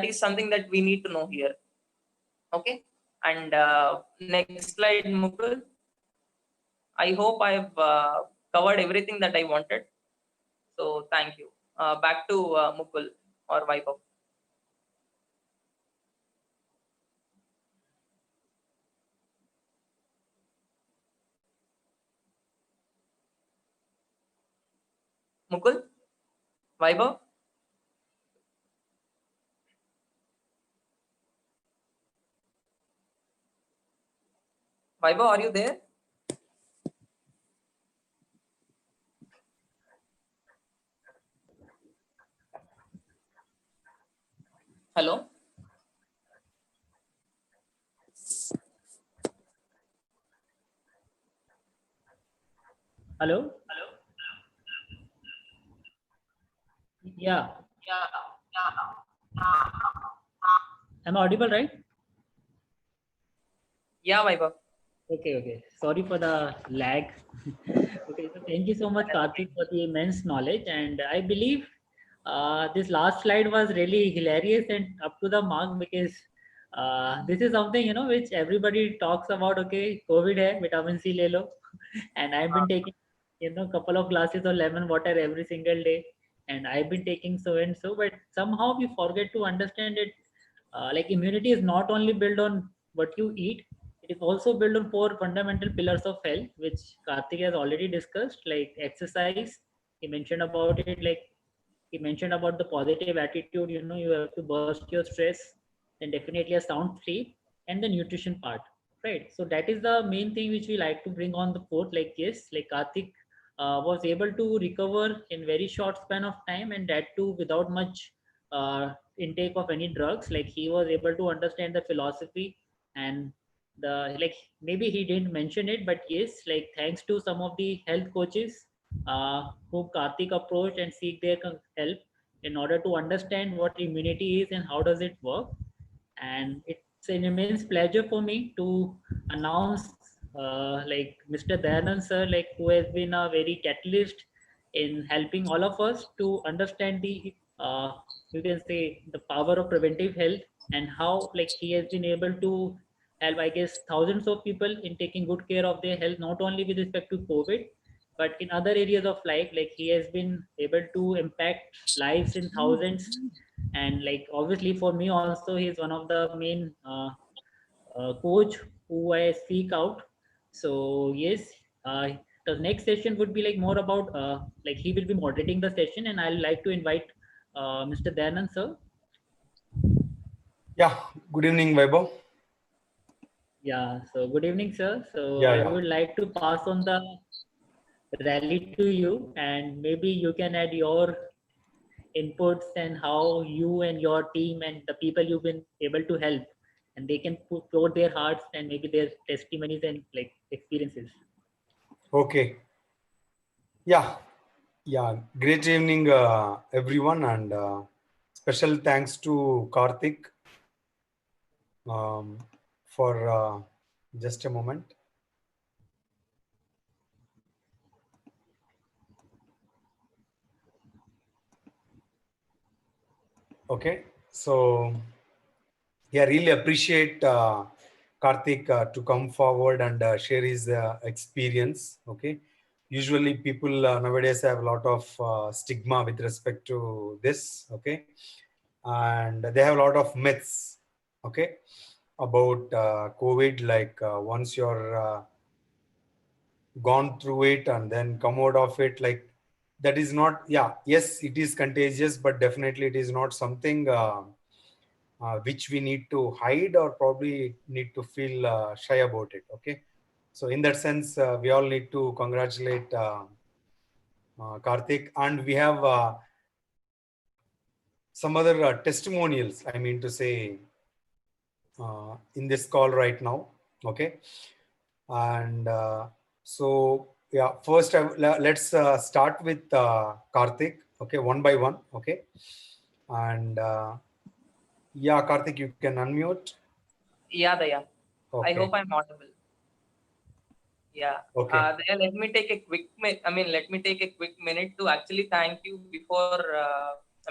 is something that we need to know here. Okay, and next slide, Mukul. I hope I've covered everything that I wanted. So thank you. Back to Mukul or Vaibhav. Mukul, Vaibhav. Vaibhav, are you there? Hello. Hello? Yeah. Am I audible, right? Yeah, Vaibhav. Okay. Sorry for the lag. Okay, so thank you so much, Karthik, for the immense knowledge. And I believe this last slide was really hilarious and up to the mark, because this is something, which everybody talks about. Okay, COVID hai, vitamin C le lo. And I've been taking, couple of glasses of lemon water every single day. And I've been taking so and so, but somehow we forget to understand it. Like immunity is not only built on what you eat, it is also built on 4 fundamental pillars of health, which Karthik has already discussed, like exercise. He mentioned about it, like he mentioned about the positive attitude, you have to burst your stress, then definitely a sound sleep, and the nutrition part, right? So that is the main thing which we like to bring on the board. Like, yes, like Karthik was able to recover in very short span of time, and that too without much intake of any drugs. Like he was able to understand the philosophy, and the like maybe he didn't mention it, but yes, like thanks to some of the health coaches whom Karthik approached and seek their help in order to understand what immunity is and how does it work. And it's an immense pleasure for me to announce like Mr. Dayanand sir, like who has been a very catalyst in helping all of us to understand the you can say the power of preventive health, and how like he has been able to help, I guess, thousands of people in taking good care of their health, not only with respect to COVID, but in other areas of life. Like he has been able to impact lives in thousands. And like obviously for me also, he's one of the main coach who I speak out. So yes, the next session would be like more about like he will be moderating the session, and I'll like to invite Mr. Dayanand sir. Yeah, good evening, Vaibhav. Yeah, so good evening, sir. So Yeah, I yeah. would like to pass on the rally to you, and maybe you can add your inputs and how you and your team and the people you've been able to help, and they can pour their hearts and maybe their testimonies and like experiences. Okay. Yeah. Great evening, everyone, and special thanks to Karthik for just a moment. Okay, so yeah, really appreciate Karthik to come forward and share his experience. Okay, usually people nowadays have a lot of stigma with respect to this. Okay, and they have a lot of myths. Okay, about COVID, like once you're gone through it and then come out of it, like that is not, yeah, yes, it is contagious, but definitely it is not something which we need to hide or probably need to feel shy about it. Okay, so in that sense, we all need to congratulate Karthik, and we have some other testimonials, I mean to say, in this call right now. Okay, and so yeah, first let's start with Karthik. Okay, one by one. Okay, and yeah, Karthik, you can unmute. Yeah, Daya. I Okay. hope I'm audible. Yeah. Okay. Daya, let me take a quick let me take a quick minute to actually thank you before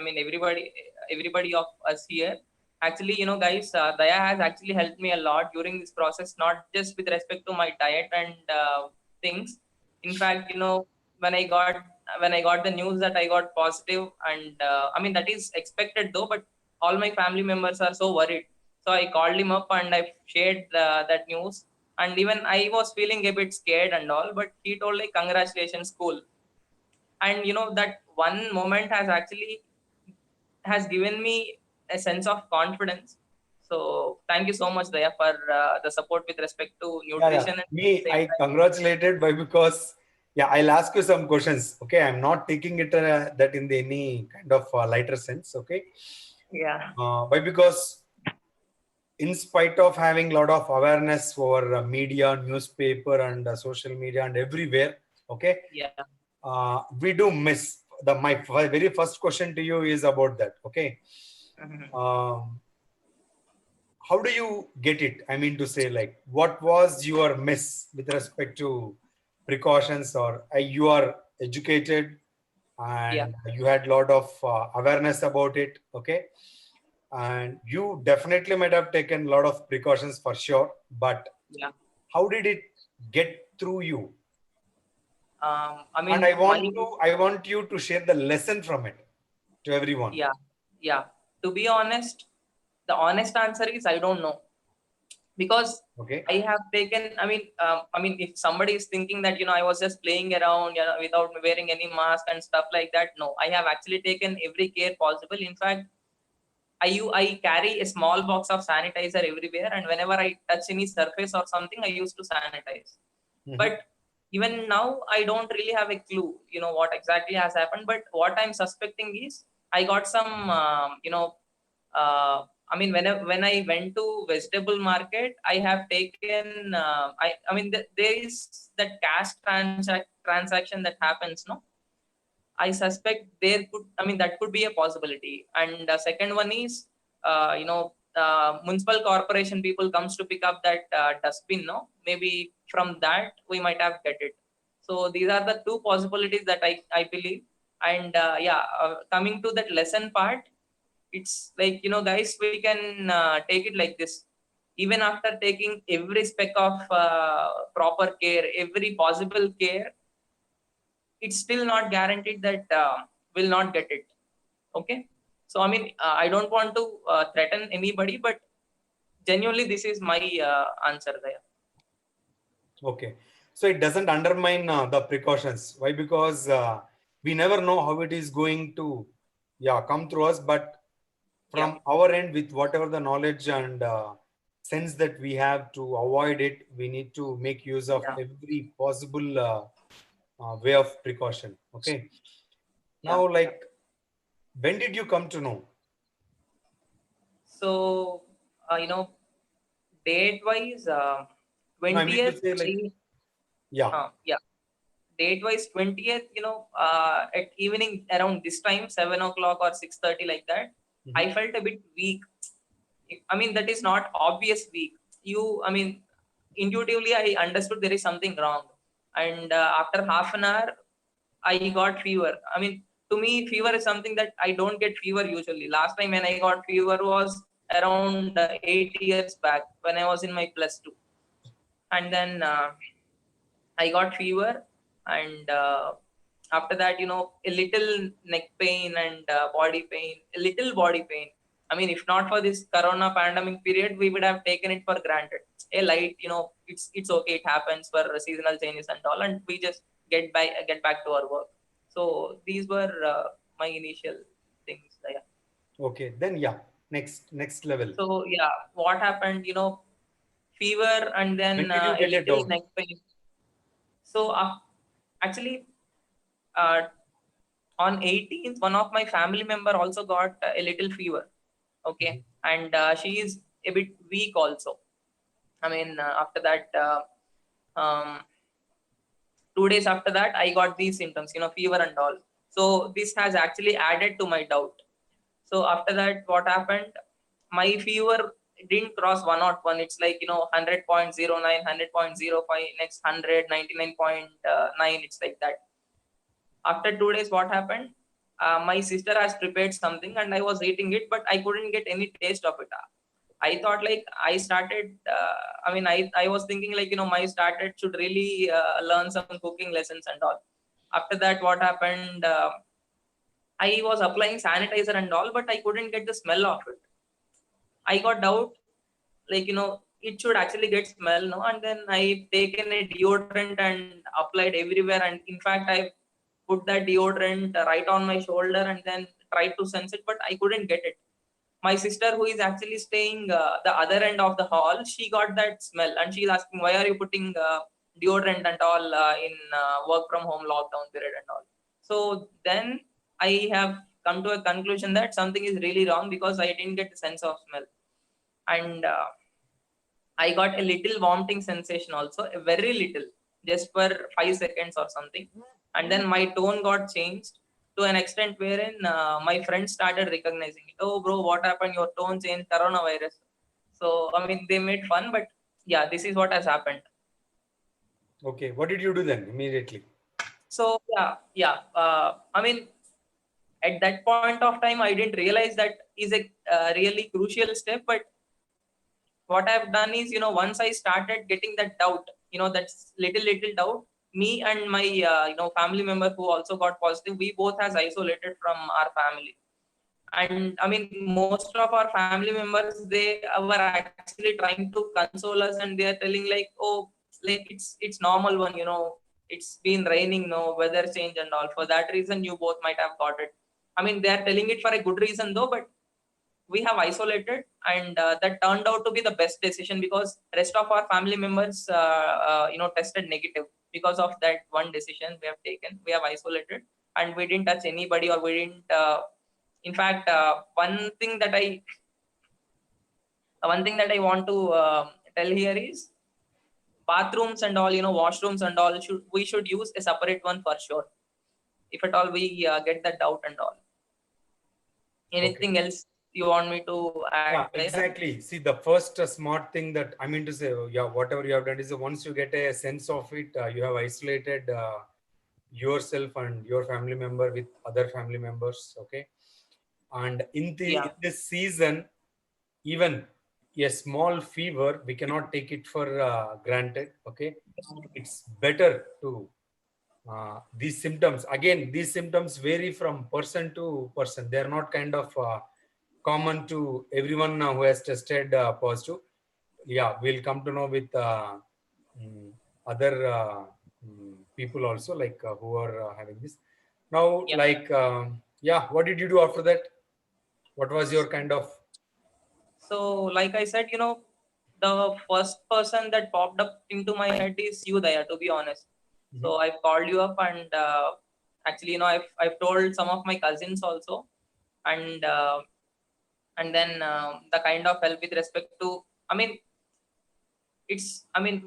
everybody of us here. Actually, guys, Daya has actually helped me a lot during this process, not just with respect to my diet and things. In fact, when I got when I got the news that I got positive, and that is expected though, but all my family members are so worried. So I called him up and I shared that news, and even I was feeling a bit scared and all, but he told like, congratulations, cool. And that one moment has given me a sense of confidence. So thank you so much, Daya, for the support with respect to nutrition. Yeah. And Me, same I time. congratulated by, because yeah, I'll ask you some questions. Okay, I'm not taking it that in any kind of lighter sense. Okay, Yeah. why? Because in spite of having a lot of awareness for media, newspaper, and social media and everywhere, okay, Yeah. we do miss my very first question to you is about that. Okay, Mhm. how do you get it? I mean to say, like, what was your miss with respect to precautions, or you are educated Yeah. and you had a lot of awareness about it. Okay, and you definitely might have taken a lot of precautions for sure, but Yeah. how did it get through you? And I want you to share the lesson from it to everyone. Yeah. Yeah. To be honest, the honest answer is I don't know, because Okay. I have taken. If somebody is thinking that I was just playing around, without wearing any mask and stuff like that, no, I have actually taken every care possible. In fact, I carry a small box of sanitizer everywhere, and whenever I touch any surface or something, I used to sanitize. Mhm. But even now, I don't really have a clue, what exactly has happened. But what I'm suspecting is I got some, when I went to vegetable market, I have taken, there is that cash transaction that happens, no? I suspect that could be a possibility. And the second one is, municipal corporation people comes to pick up that dustbin, no? Maybe from that we might have get it. So these are the two possibilities that I believe. And coming to that lesson part, it's like, guys, we can take it like this. Even after taking every speck of proper care, every possible care, it's still not guaranteed that we'll not get it. Okay, so I don't want to threaten anybody, but genuinely this is my answer there. Okay, so it doesn't undermine the precautions. Why? Because we never know how it is going to come through us, but from our end, with whatever the knowledge and sense that we have to avoid it, we need to make use of every possible way of precaution. Okay, now, like, when did you come to know? So date wise, 20th, date wise 20th, at evening around this time, 7 o'clock or 6:30, like that. I felt a bit weak. That is not obvious weak. Intuitively I understood there is something wrong. And after half an hour, I got fever. to me, fever is something that I don't get fever usually. Last time when I got fever was around 8 years back when I was in my +2. And then I got fever, and after that, a little neck pain and body pain, a little body pain. I mean, if not for this Corona pandemic period, we would have taken it for granted. A light, it's okay. It happens for seasonal changes and all, and we just get back to our work. So these were my initial things. Yeah. Okay, then yeah, next level. So yeah, what happened? Fever and When then did you a get a little doubt? neck pain. So actually, uh, on 18th, one of my family member also got a little fever. Okay, and she is a bit weak also. I mean, after that, um, 2 days after that, I got these symptoms, fever and all. So this has actually added to my doubt. So after that, what happened? My fever didn't cross 101. It's like 100.09, 100.05, next 100, 99.9. It's like that. After 2 days, what happened? My sister has prepared something and I was eating it, but I couldn't get any taste of it. I thought like I started, I was thinking like, my started should really learn some cooking lessons and all. After that, what happened? I was applying sanitizer and all, but I couldn't get the smell of it. I got doubt, like, it should actually get smell, no? And then I taken a deodorant and applied everywhere. And in fact, I put that deodorant right on my shoulder and then tried to sense it, but I couldn't get it. My sister, who is actually staying the other end of the hall, she got that smell and she's asking, why are you putting deodorant and all in work from home lockdown period and all? So then I have come to a conclusion that something is really wrong because I didn't get the sense of smell. And I got a little vomiting sensation also, a very little, just for 5 seconds or something. And then my tone got changed to an extent wherein my friends started recognizing it. Oh, bro, what happened? Your tone changed, coronavirus. So, I mean, they made fun, but yeah, this is what has happened. Okay, what did you do then immediately? So, yeah. I mean, at that point of time, I didn't realize that is a really crucial step, but what I've done is, once I started getting that doubt, that little doubt, me and my, family member who also got positive, we both has isolated from our family. And I mean, most of our family members, they were actually trying to console us and they are telling like, oh, like it's normal one, it's been raining, no weather change and all. For that reason, you both might have got it. I mean, they are telling it for a good reason though, but we have isolated, and that turned out to be the best decision because rest of our family members tested negative. Because of that one decision we have taken, we have isolated and we didn't touch anybody, or we didn't in fact one thing that I want to tell here is bathrooms and all, washrooms and all, we should use a separate one for sure, if at all we get that doubt and all. Anything else you want me to add? Yeah, exactly. See, the first smart thing that I mean to say, yeah, whatever you have done is once you get a sense of it, you have isolated yourself and your family member with other family members. Okay. And in this season, even a small fever, we cannot take it for granted. Okay. It's better to these symptoms. Again, these symptoms vary from person to person. They're not kind of common to everyone who has tested positive. Yeah, we'll come to know with other people also, like who are having this. Now, like, what did you do after that? What was your kind of? So, like I said, the first person that popped up into my head is you, Daya, to be honest. So I've called you up, and actually, I've told some of my cousins also, and then the kind of help with respect to,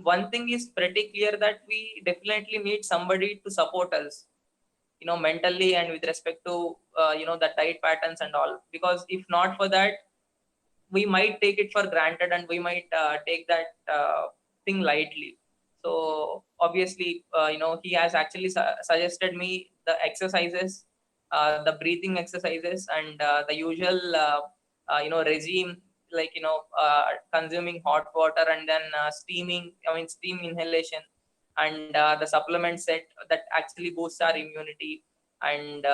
one thing is pretty clear that we definitely need somebody to support us, mentally and with respect to the diet patterns and all. Because if not for that, we might take it for granted and we might take that thing lightly. So obviously, he has actually suggested me the exercises the breathing exercises and the usual regime, like consuming hot water and then steaming, steam inhalation, and the supplement set that actually boosts our immunity, and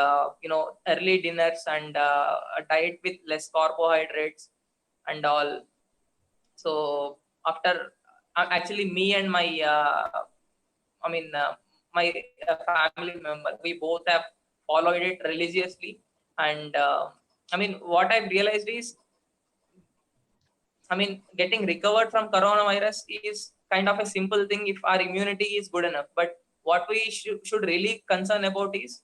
early dinners, and a diet with less carbohydrates and all. So after actually me and my my family member, we both have followed it religiously, and what I've realized is, getting recovered from coronavirus is kind of a simple thing if our immunity is good enough. But what we should really concern about is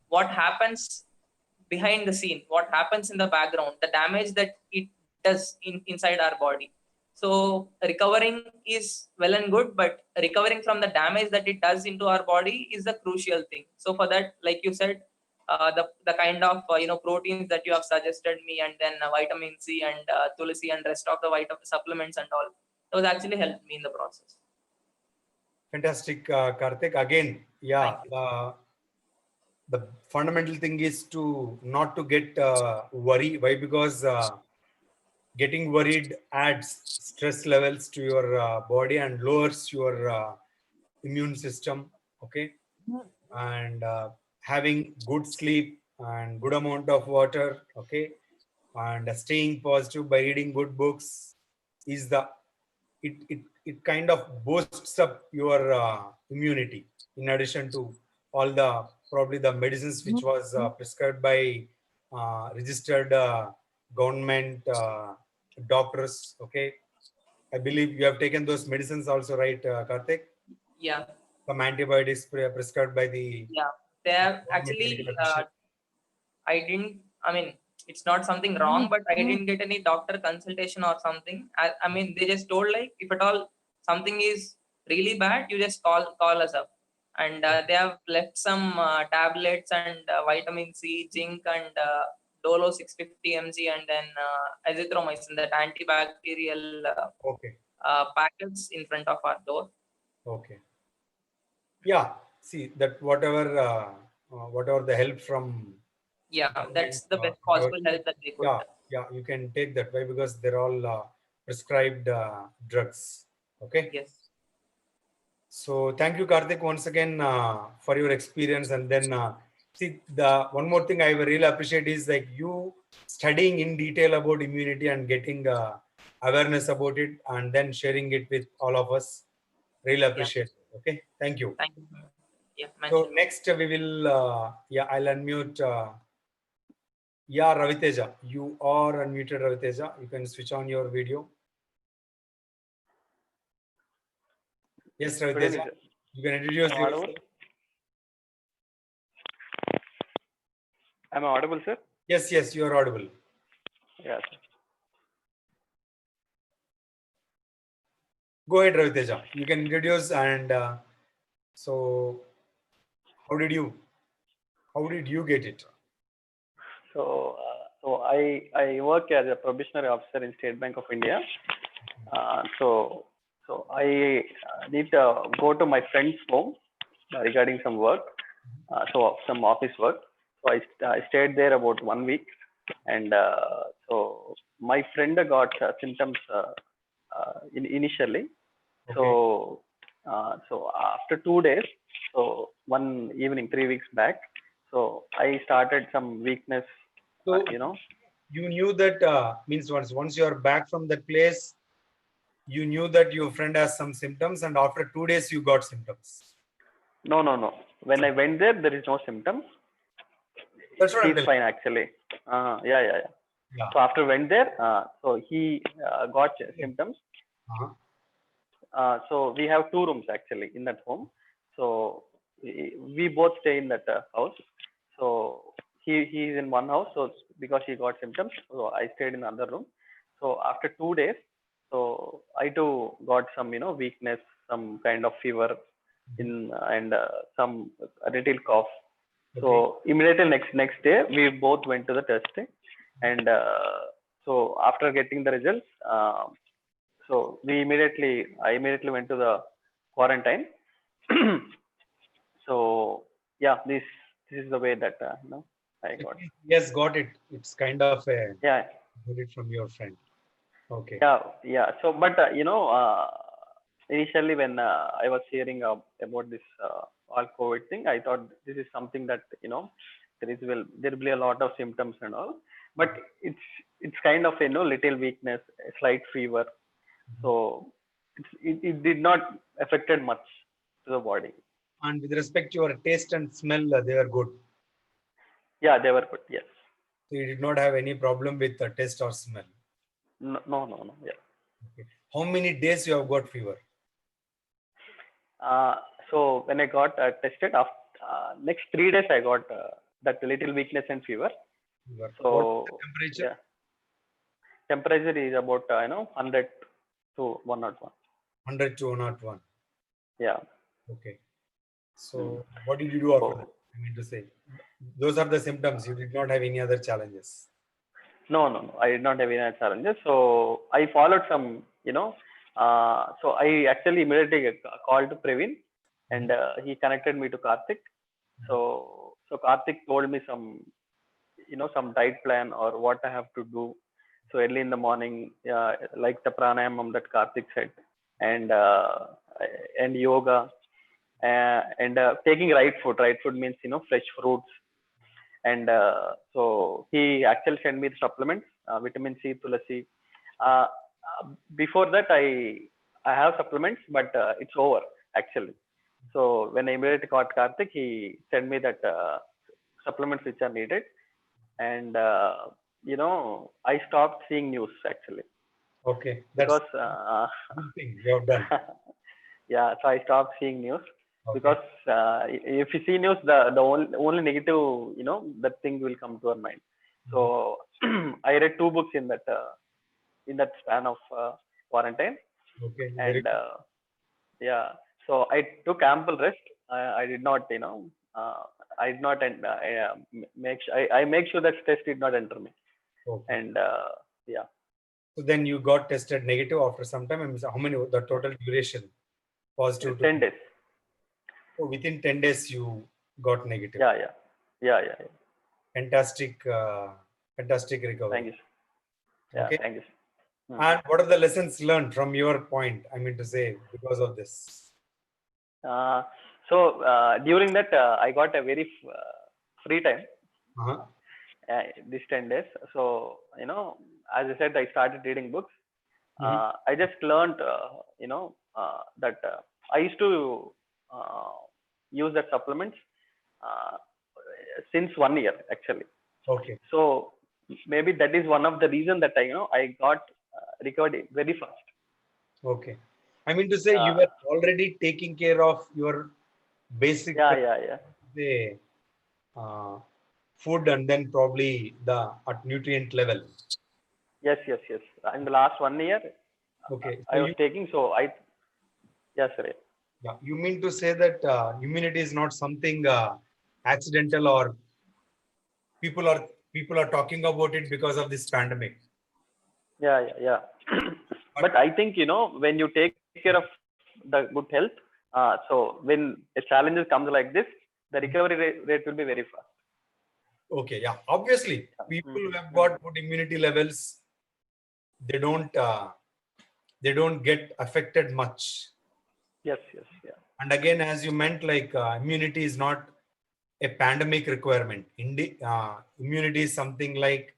what happens behind the scene, what happens in the background, the damage that it does inside our body. So recovering is well and good, but recovering from the damage that it does into our body is the crucial thing. So for that, like you said, the kind of proteins that you have suggested me, and then vitamin C and tulsi and rest of the vitamin supplements and all, those actually helped me in the process. Fantastic, Karthik. Again, yeah, Thank the fundamental thing is to not to get worry. Why? Because getting worried adds stress levels to your body and lowers your immune system. Okay, and having good sleep and good amount of water. Okay, and staying positive by reading good books is it kind of boosts up your immunity, in addition to all the probably the medicines which was prescribed by registered government doctors. Okay, I believe you have taken those medicines also, right, Karthik? Yeah, Some antibiotics prescribed by the yeah, they have government actually medical official. it's not something wrong, but I didn't get any doctor consultation or something. They just told, like, if at all something is really bad, you just call us up. And they have left some tablets and vitamin C, zinc, and Dolo 650 mg, and then azithromycin, that antibacterial Okay. packets in front of our door. Okay. Yeah. See that whatever the help from That's the best possible help that they could. yeah, you can take that way because they're all prescribed drugs. Okay. Yes. So thank you, Karthik, once again for your experience. And then see, the one more thing I really appreciate is like you studying in detail about immunity and getting awareness about it, and then sharing it with all of us. Really appreciate it. Okay, thank you. Thank you. Yeah. So next we will I'll unmute. Raviteja, you are unmuted, Raviteja. You can switch on your video. Yes, Raviteja, you can introduce yourself. Am I audible, sir? Yes, you are audible. Yes. Go ahead, Raviteja. You can introduce. And so how did you get it? So I work as a probationary officer in State Bank of India. So I need to go to my friend's home regarding some work, so some office work. So I stayed there about 1 week, and so my friend got symptoms initially. Okay. So after 2 days, so one evening 3 weeks back, so I started some weakness. So you knew that means once you are back from that place, you knew that your friend has some symptoms, and after 2 days you got symptoms. No. When I went there is no symptoms. That's what he's fine actually. Yeah. So after went there, so he got symptoms. So we have 2 rooms actually in that home. So we both stay in that house. So he is in one house. So because he got symptoms, so I stayed in another room. So after 2 days, so I too got some weakness, some kind of fever, and some a little cough. So immediately next day we both went to the testing, and so after getting the results, so I immediately went to the quarantine. So yeah, this this is the way that I got. Yes, got it. It's kind of a Yeah. got it from your friend. Okay. Yeah. So, but initially when I was hearing about this all COVID thing, I thought this is something that there will be a lot of symptoms and all, but it's kind of little weakness, a slight fever, so it did not affected much to the body. And with respect to your taste and smell, they were good. Yeah, they were good. Yes. So you did not have any problem with the taste or smell. No. Yeah. Okay. How many days you have got fever? So when I got tested, after next 3 days I got that little weakness and fever. Fever. So what temperature? yeah, temperature is about 100 to 101. 100 to 101. Yeah. Okay. So what did you do after that? I mean to say, those are the symptoms. You did not have any other challenges. No. I did not have any challenges. So I followed some, so I actually immediately called Praveen, and he connected me to Karthik. So Karthik told me some, some diet plan or what I have to do. So early in the morning, like the pranayamam that Karthik said, and yoga, and taking right food. Right food means fresh fruits. And so he actually sent me the supplements, vitamin C, tulasi. Before that, I have supplements, but it's over actually. So when I immediately got Karthik, he sent me that supplements which are needed, and I stopped seeing news actually. Okay, that's because good thing you have done. yeah, so I stopped seeing news. Okay. Because if you see news, the only negative, that thing will come to our mind. So I read 2 books in that span of quarantine, Okay. and yeah, so I took ample rest. I did not, I did not I make sure that stress did not enter me, Okay. and yeah. So then you got tested negative after some time. I mean, how many? The total duration? Positive. 10 days. So within 10 days you got negative. Yeah. Fantastic recovery. Thank you. Yeah, Okay. thank you. And what are the lessons learned from your point? I mean to say, because of this. So during that, I got a very free time. These 10 days. So as I said, I started reading books. I just learned, that I used to use that supplements since 1 year actually. Okay. So maybe that is one of the reasons that I got recovered very fast. Okay. I mean to say, you were already taking care of your basic say, food, and then probably the nutrient level. Yes. In the last 1 year, okay, I was taking. So yes, sir. Yeah, you mean to say that immunity is not something accidental, or people are talking about it because of this pandemic? Yeah. But I think when you take care of the good health, so when a challenge comes like this, the recovery rate will be very fast. Okay, yeah. Obviously, people who have got good immunity levels, they don't get affected much. Yes. And again, as you meant, like immunity is not a pandemic requirement. Immunity is something like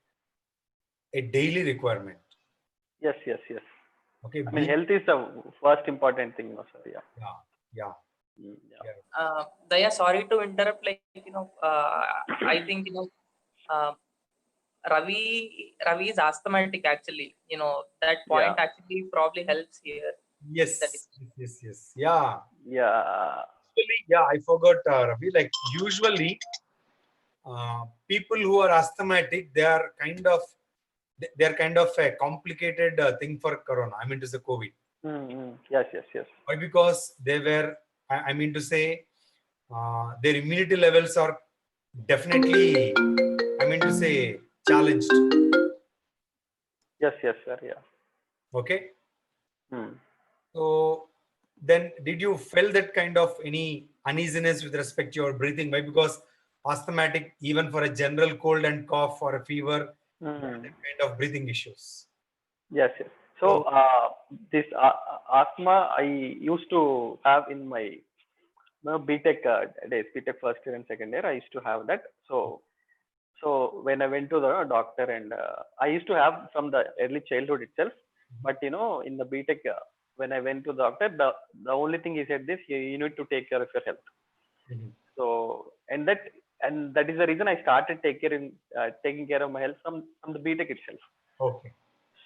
a daily requirement. Yes. Okay. I mean, health is the first important thing, sir. Yeah. Daya, sorry to interrupt. Like I think Ravi is asthmatic actually. That point actually probably helps here. Yes. Yeah. Actually, I forgot, Ravi. Like usually, people who are asthmatic, they are kind of a complicated thing for Corona. I mean to say COVID. Yes. Why? Because they were. I mean to say, their immunity levels are definitely. I mean to say, challenged. Yes, sir. Yeah. Okay. So then, did you feel that kind of any uneasiness with respect to your breathing? Why? Because asthmatic, even for a general cold and cough or a fever, Mm. that kind of breathing issues. Yes, yes. So this asthma I used to have in my BTech days, BTech first year and second year. I used to have that. So when I went to the doctor, and I used to have from the early childhood itself. But in the BTech, when I went to the doctor, the only thing he said this: you need to take care of your health. Mhm. So and that is the reason I started taking care of my health from the BTech itself. Okay.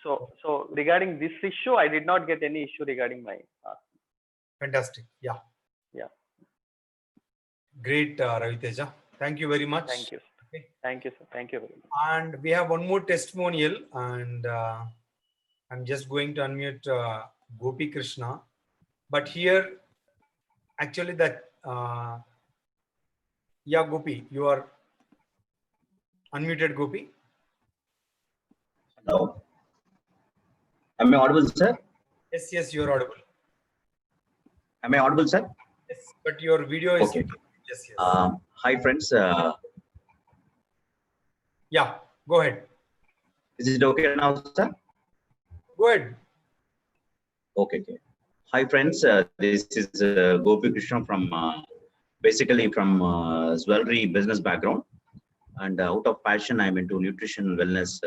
So regarding this issue, I did not get any issue regarding my Fantastic. Yeah. yeah. Great, Ravi Teja. Thank you very much. Thank you. Okay. Thank you, sir. Thank you very much. And we have one more testimonial, and I'm just going to unmute Gopi Krishna. But here, actually, yeah, Gopi, you are unmuted, Gopi. Hello. Am I audible, sir? Yes, you are audible. Am I audible, sir? Yes, but your video is. Okay. Yes. Hi, friends. Yeah, go ahead. Is it okay now, sir? Go ahead. Okay. Hi, friends. This is Gopi Krishna from basically from jewelry business background, and out of passion, I'm into nutrition wellness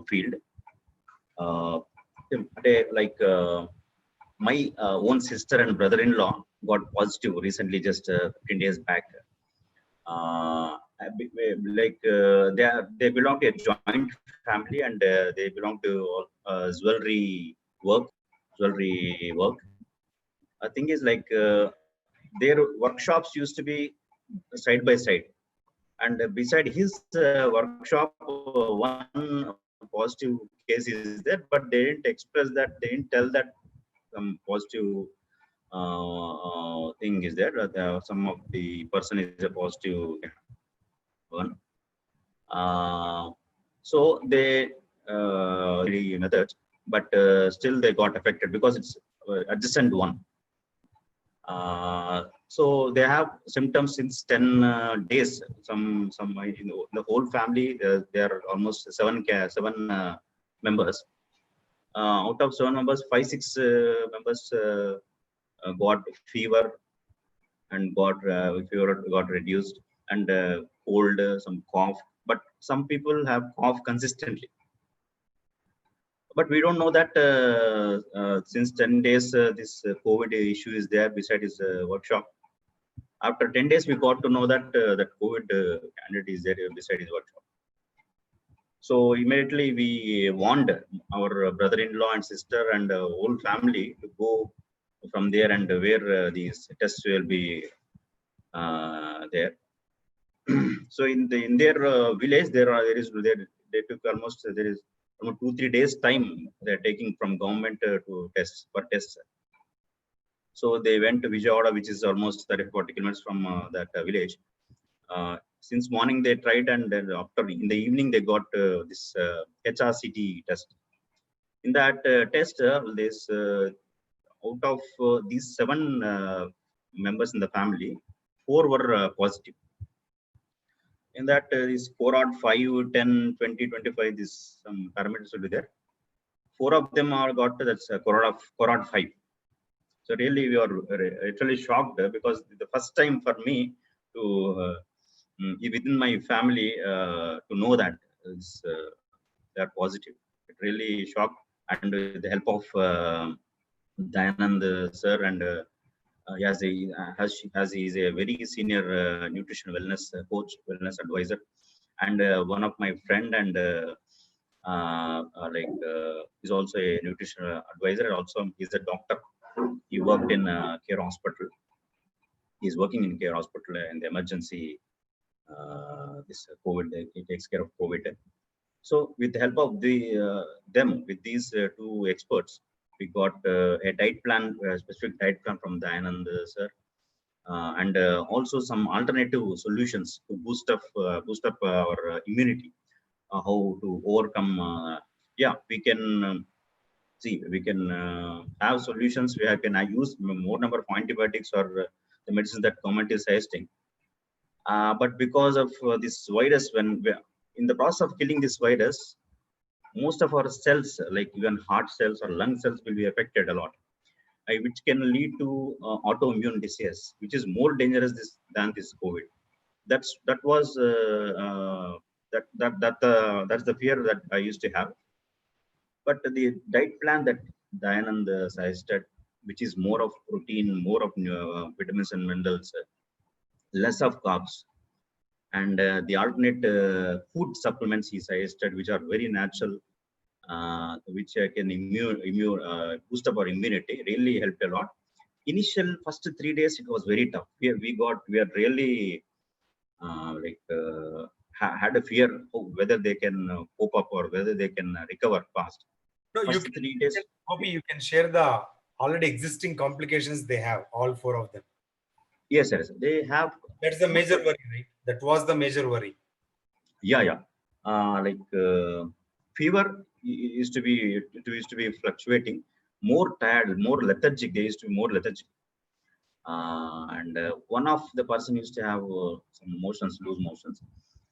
field. My own sister and brother-in-law got positive recently, just 15 days back. They belong to a joint family, and they belong to jewelry work. The thing is, their workshops used to be side by side, and beside his workshop, one positive case is there, but they didn't express that. They didn't tell that some positive thing is there. Some of the person is a positive one. So they methods, but still they got affected because it's adjacent one. So they have symptoms since 10 days. Some the whole family, there are almost seven members. Out of 7 members, 5-6 members got fever, and fever got reduced, and cold, some cough. But some people have cough consistently. But we don't know that since 10 days, this COVID issue is there beside his workshop. After 10 days, we got to know that that COVID candidate is there beside his workshop. So immediately we warned our brother-in-law and sister and whole family to go from there, and where these tests will be there. So in their village, they took almost 2-3 days time they're taking from government to test for tests. So they went to Vijayawada, which is almost 30-40 kilometers from that village. Since morning they tried, and then in the evening they got this HRCT test. In that test, out of these 7 members in the family, 4 were positive. In that, is 4 odd 5, 10, 20, 25, this some parameters will be there. 4 of them are got that's Corod 5. So really, we are literally shocked, because the first time for me to within my family to know that they are positive. It really shocked, and with the help of Dayanand sir, and he is a very senior nutrition wellness coach, wellness advisor, and one of my friend, and he's also a nutrition advisor. Also, he's a doctor. He worked in Care Hospital. He's working in Care Hospital in the emergency. This COVID, he takes care of COVID. So, with the help of with these 2 experts, we got a diet plan, a specific diet plan from Dayanand sir, and also some alternative solutions to boost up our immunity. How to overcome? We can we can have solutions where can I use more number of antibiotics or the medicines that government is suggesting. But because of this virus, when we in the process of killing this virus, most of our cells, like even heart cells or lung cells, will be affected a lot, which can lead to autoimmune disease, which is more dangerous than this COVID. That's the fear that I used to have. But the diet plan that Dayanand suggested, which is more of protein, more of vitamins and minerals, less of carbs, and the alternate food supplements he suggested, which are very natural, which can boost up our immunity, really helped a lot. Initial first 3 days, it was very tough. We are really had a fear of whether they can cope up or whether they can recover fast. No, you First can, 3 days. Gopi, you can share the already existing complications they have, all 4 of them. Yes, yes, they have. That's the major worry, right? That was the major worry. Yeah. Fever used to be fluctuating, more tired, more lethargic. They used to be more lethargic. And one of the person used to have some loose motions.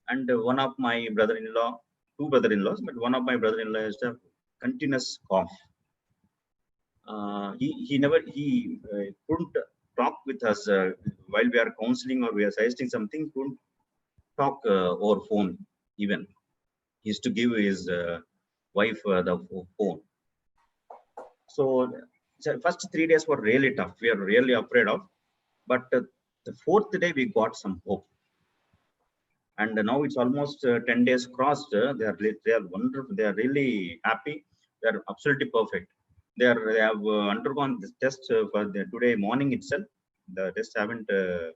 And one of my brother-in-law, 2 brother-in-laws, but one of my brother-in-law used to have continuous cough. He couldn't talk with us while we are counseling or we are suggesting something. Couldn't talk over phone even. He used to give his wife the phone. So first 3 days were really tough. We are really afraid of. But the 4th day we got some hope. And now it's almost 10 days crossed. They are wonderful. They are really happy. They are absolutely perfect. They have undergone this test for today morning itself. The test haven't. They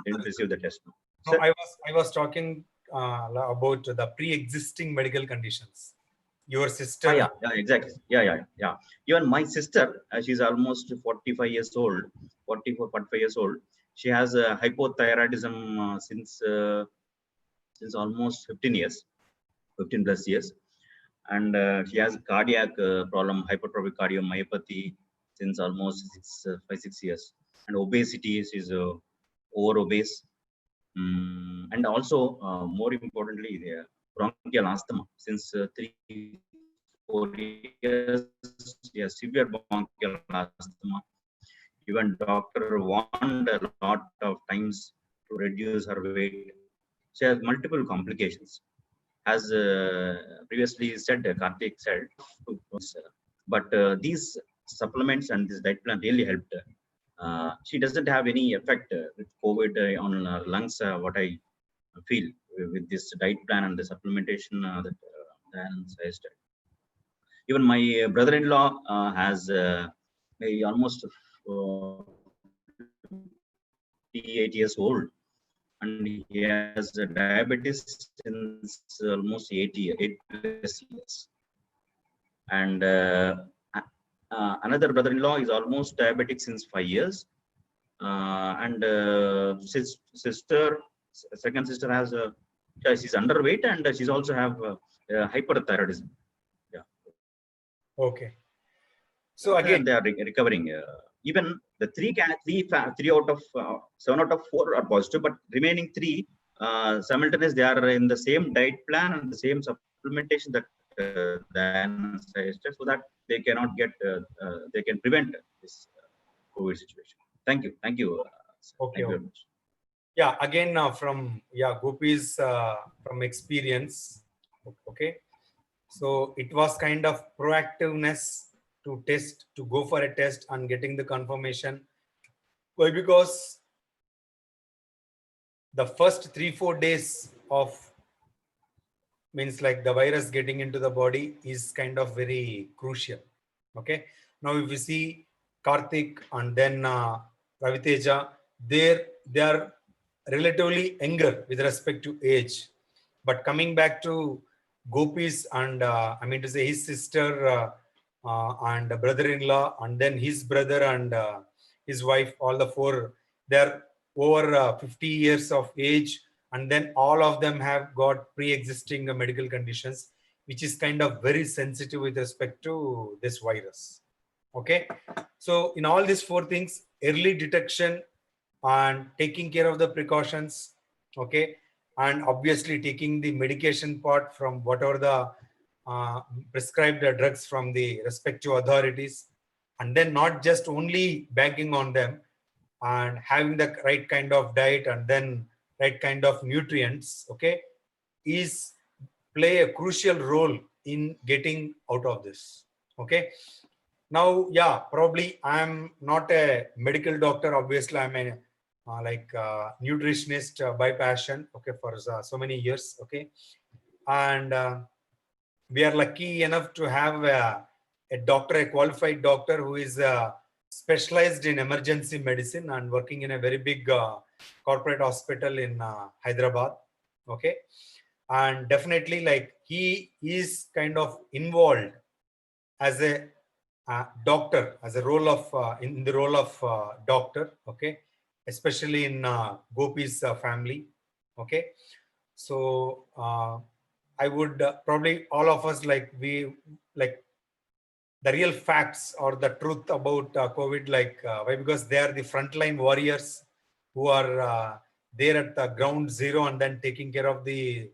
didn't receive the test. No, I was talking about the pre-existing medical conditions. Your sister. Yeah, exactly. Yeah. Even my sister, she's almost 45 years old. 45 years old. She has hypothyroidism since almost 15 plus years, and she has cardiac problem, hypertrophic cardiomyopathy, since almost 5-6 years, and obesity. She's over obese, and also more importantly, the bronchial asthma. Since 3-4 years, she has severe bronchial asthma. Even doctor warned a lot of times to reduce her weight. She has multiple complications. As previously said, Karthik said, but these supplements and this diet plan really helped her. She doesn't have any effect with COVID on her lungs, what I feel with this diet plan and the supplementation that Dan suggested. Even my brother-in-law has maybe almost 58 years old, and he has diabetes since almost 8 plus years. And another brother-in-law is almost diabetic since 5 years. And second sister has she's underweight, and she's also have hyperthyroidism. Yeah. Okay. So again, they are recovering. Even the 3 out of 7 out of 4 are positive, but remaining 3 simultaneous, they are in the same diet plan and the same supplementation that Dan suggested, so that they cannot get they can prevent this COVID situation. Thank you. Okay. Thank you very much. Yeah, again from Gopi's from experience. Okay, so it was kind of proactiveness to go for a test and getting the confirmation. Why? Because the first 3-4 days of means like the virus getting into the body is kind of very crucial. Okay, now if we see Karthik and then Raviteja, they are relatively younger with respect to age, but coming back to Gopi's and I mean to say his sister and brother-in-law, and then his brother and his wife, all the 4, they're over 50 years of age, and then all of them have got pre-existing medical conditions, which is kind of very sensitive with respect to this virus. Okay, so in all these 4 things, early detection and taking care of the precautions, okay, and obviously taking the medication part from whatever the prescribed drugs from the respective authorities, and then not just only banking on them, and having the right kind of diet and then right kind of nutrients, okay, is play a crucial role in getting out of this. Okay. Now, yeah, probably I'm not a medical doctor. Obviously, I'm a nutritionist by passion. Okay, for so many years. Okay, and we are lucky enough to have a doctor, a qualified doctor who is specialized in emergency medicine and working in a very big corporate hospital in Hyderabad. Okay, and definitely like he is kind of involved as a doctor, as a role of in the role of doctor. Okay, especially in Gopi's family. Okay, so I would probably all of us like the real facts or the truth about COVID, why? Because they are the frontline warriors who are there at the ground zero and then taking care of the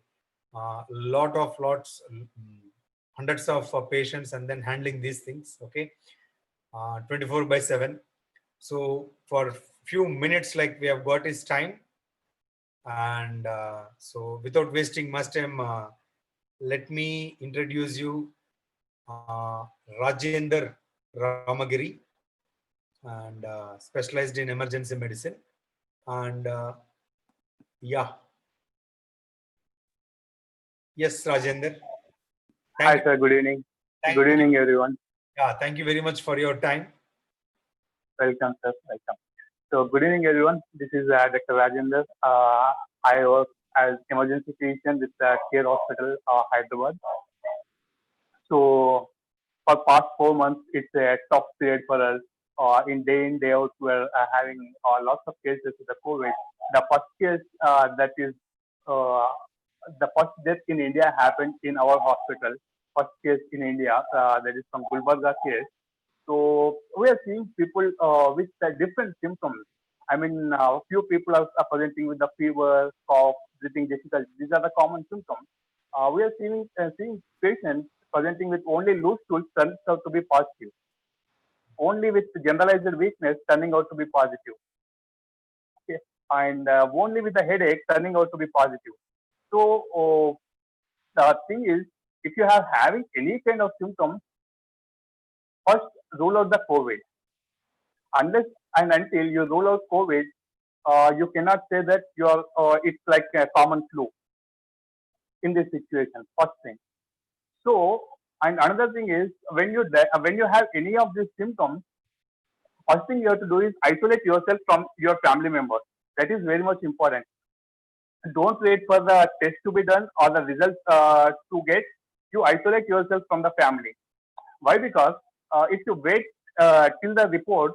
hundreds of patients and then handling these things. Okay, 24/7. So for few minutes, like we have got his time, and so without wasting much time, let me introduce you Rajender Ramagiri, and specialized in emergency medicine. And yeah, yes, Rajender. Hi, sir. Good evening. Good evening, everyone. Yeah, thank you very much for your time. Welcome, sir. Welcome. So, good evening, everyone. This is Dr. Rajender. I work as emergency physician with the Care Hospital, Hyderabad. So, for past 4 months, it's a tough period for us. In day out, we're having lots of cases with the COVID. The first case the first death in India happened in our hospital. First case in India, that is from Gulbarga case. So we are seeing people with different symptoms. I mean, few people are presenting with the fever, cough, breathing difficulty. These are the common symptoms. We are seeing patients presenting with only loose stools turns out to be positive. Only with generalized weakness turning out to be positive. Okay. And only with the headache turning out to be positive. So the thing is, if you are having any kind of symptoms, first rule out the COVID. Unless and until you rule out COVID, you cannot say that it's like a common flu in this situation. First thing. So, and another thing is when you have any of these symptoms, first thing you have to do is isolate yourself from your family members. That is very much important. Don't wait for the test to be done or the results to get. You isolate yourself from the family. Why? Because if you wait till the report,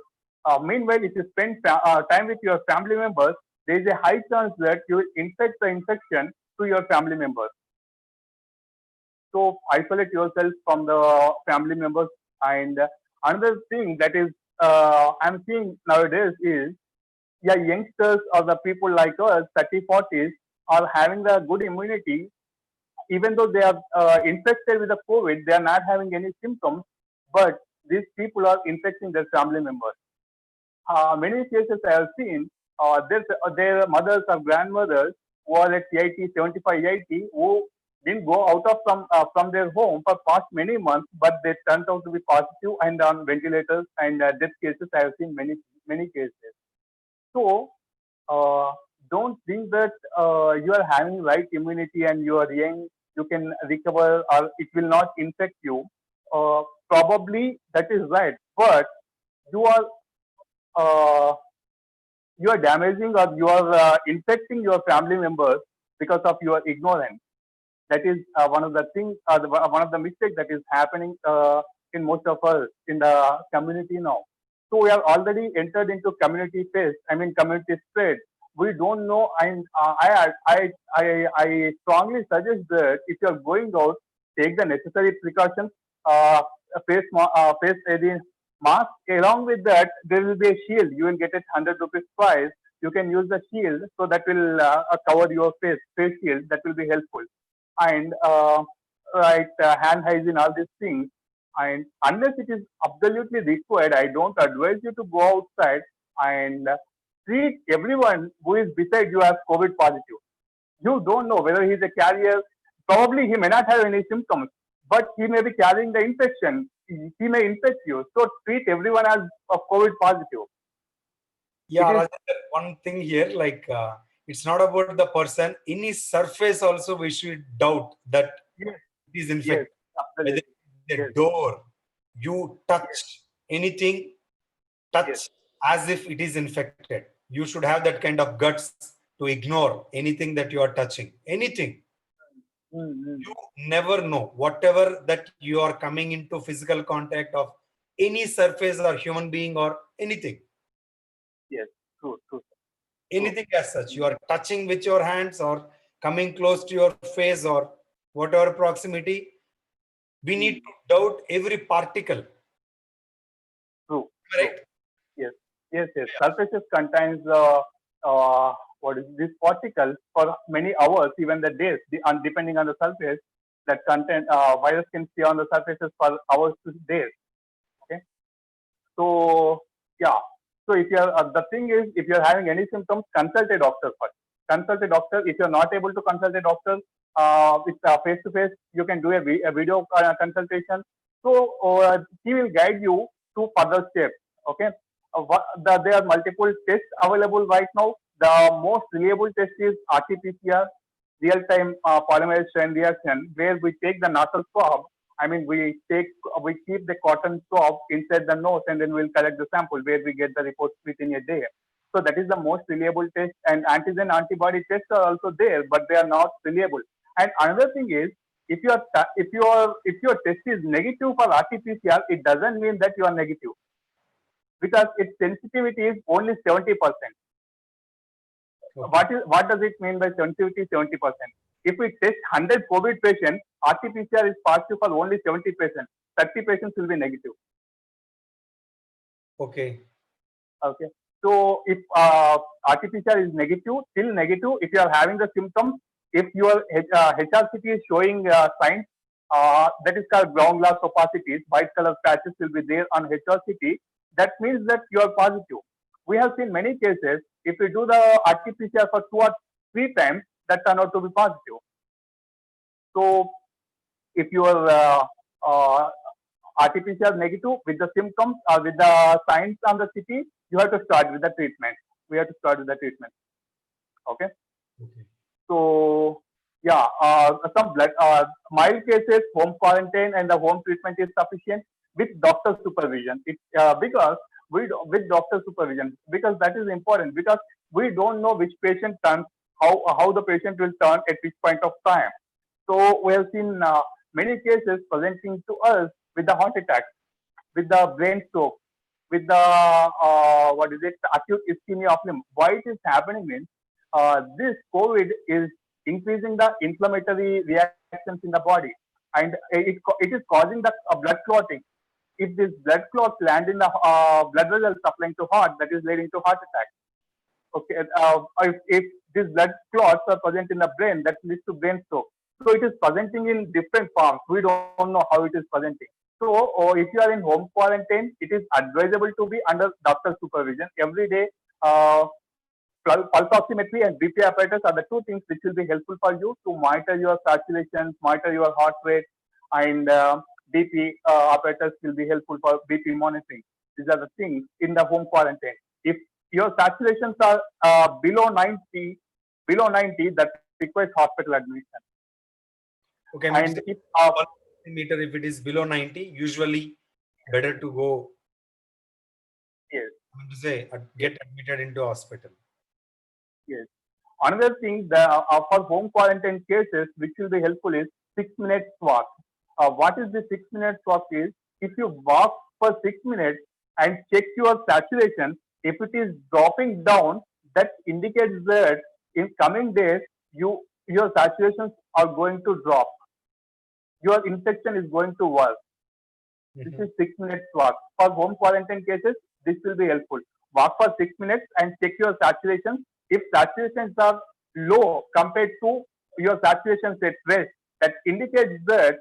meanwhile, if you spend time with your family members, there is a high chance that you will infect the infection to your family members. So isolate yourself from the family members. And another thing that is I'm seeing nowadays is, yeah, youngsters or the people like us, 30, 40s, are having the good immunity. Even though they are infected with the COVID, they are not having any symptoms, but these people are infecting their family members. Many cases I have seen, their mothers or grandmothers who are at 80, 75, 80, who didn't go out of from their home for past many months, but they turned out to be positive and on ventilators, and death cases I have seen many cases. So don't think that you are having right immunity and you are young, you can recover or it will not infect you. Probably that is right, but you are damaging or you are infecting your family members because of your ignorance. That is one of the things, one of the mistakes that is happening in most of us in the community now. So we are already entered into community phase. I mean, community spread. We don't know, and I strongly suggest that if you are going out, take the necessary precautions. Face mask. Along with that, there will be a shield. You will get it 100 rupees price. you can use the shield, so that will cover your face shield. That will be helpful. And hand hygiene, all these things. And unless it is absolutely required, I don't advise you to go outside and treat everyone who is beside you as COVID positive. You don't know whether he's a carrier. Probably he may not have any symptoms, but he may be carrying the infection. He may infect you. So treat everyone as a COVID positive. Yeah, It is- Rajendra, one thing here, like it's not about the person. In his surface also, we should doubt that Yes. it is Yes, infected. Whether absolutely. the Yes. door, you touch anything, touch Yes. as if it is infected. You should have that kind of guts to ignore anything that you are touching. Anything. Mm-hmm. You never know. Whatever that you are coming into physical contact of any surface or human being or anything. Yes, true. Anything as such. You are touching with your hands or coming close to your face or whatever proximity. We need to doubt every particle. True. Right? Yes. Surfaces contains what is this particles for many hours, even the days, depending on the surface. That content virus can stay on the surfaces for hours to days. Okay. So yeah. So if you're the thing is, if you're having any symptoms, consult a doctor first. Consult a doctor. If you're not able to consult a doctor, with face to face, you can do a video consultation. So he will guide you to further steps. Okay. There are multiple tests available right now. The most reliable test is RT-PCR, real-time polymerase chain reaction, where we take the nasal swab. I mean, we keep the cotton swab inside the nose, and then we'll collect the sample, where we get the reports within a day. So that is the most reliable test. And antigen antibody tests are also there, but they are not reliable. And another thing is, if your test is negative for RT-PCR, it doesn't mean that you are negative, because its sensitivity is only 70%. Okay. What does it mean by sensitivity 70%? If we test 100 COVID patients, RT-PCR is positive for only 70%. 30 patients will be negative. Okay. Okay. So if RT-PCR is negative, still negative, if you are having the symptoms, if your HRCT is showing signs, that is called ground glass opacities, white color patches will be there on HRCT, that means that you are positive. We have seen many cases, if we do the RT-PCR for 2 or 3 times, that turn out to be positive. So if your RT-PCR negative with the symptoms or with the signs on the CT, you have to start with the treatment. We have to start with the treatment. Okay. Okay. So yeah, some mild cases, home quarantine and the home treatment is sufficient with doctor supervision. Because with doctor supervision, because that is important, because we don't know which patient turns, how the patient will turn at which point of time. So we have seen many cases presenting to us with the heart attack, with the brain stroke, with the acute ischemia of limb. Why it is happening means this COVID is increasing the inflammatory reactions in the body, and it is causing the blood clotting. If this blood clots land in the blood vessels supplying to heart, that is leading to heart attack. Okay, if these blood clots are present in the brain, that leads to brain stroke. So it is presenting in different forms. We don't know how it is presenting. So if you are in home quarantine, it is advisable to be under doctor supervision every day. Pulse oximetry and BP apparatus are the 2 things which will be helpful for you to monitor your saturations, monitor your heart rate, and BP apparatus will be helpful for BP monitoring. These are the things in the home quarantine. If your saturations are below 90, that requires hospital admission. Okay. And if meter, if it is below 90, usually better to go. Yes. I mean to say, get admitted into hospital. Yes. Another thing for home quarantine cases, which will be helpful, is 6-minute walk. What is the 6-minute walk is? If you walk for 6 minutes and check your saturation, if it is dropping down, that indicates that in coming days, your saturations are going to drop. Your infection is going to work. This is 6-minute walk. For home quarantine cases, this will be helpful. walk for 6 minutes and check your saturations. If saturations are low compared to your saturations at rest, that indicates that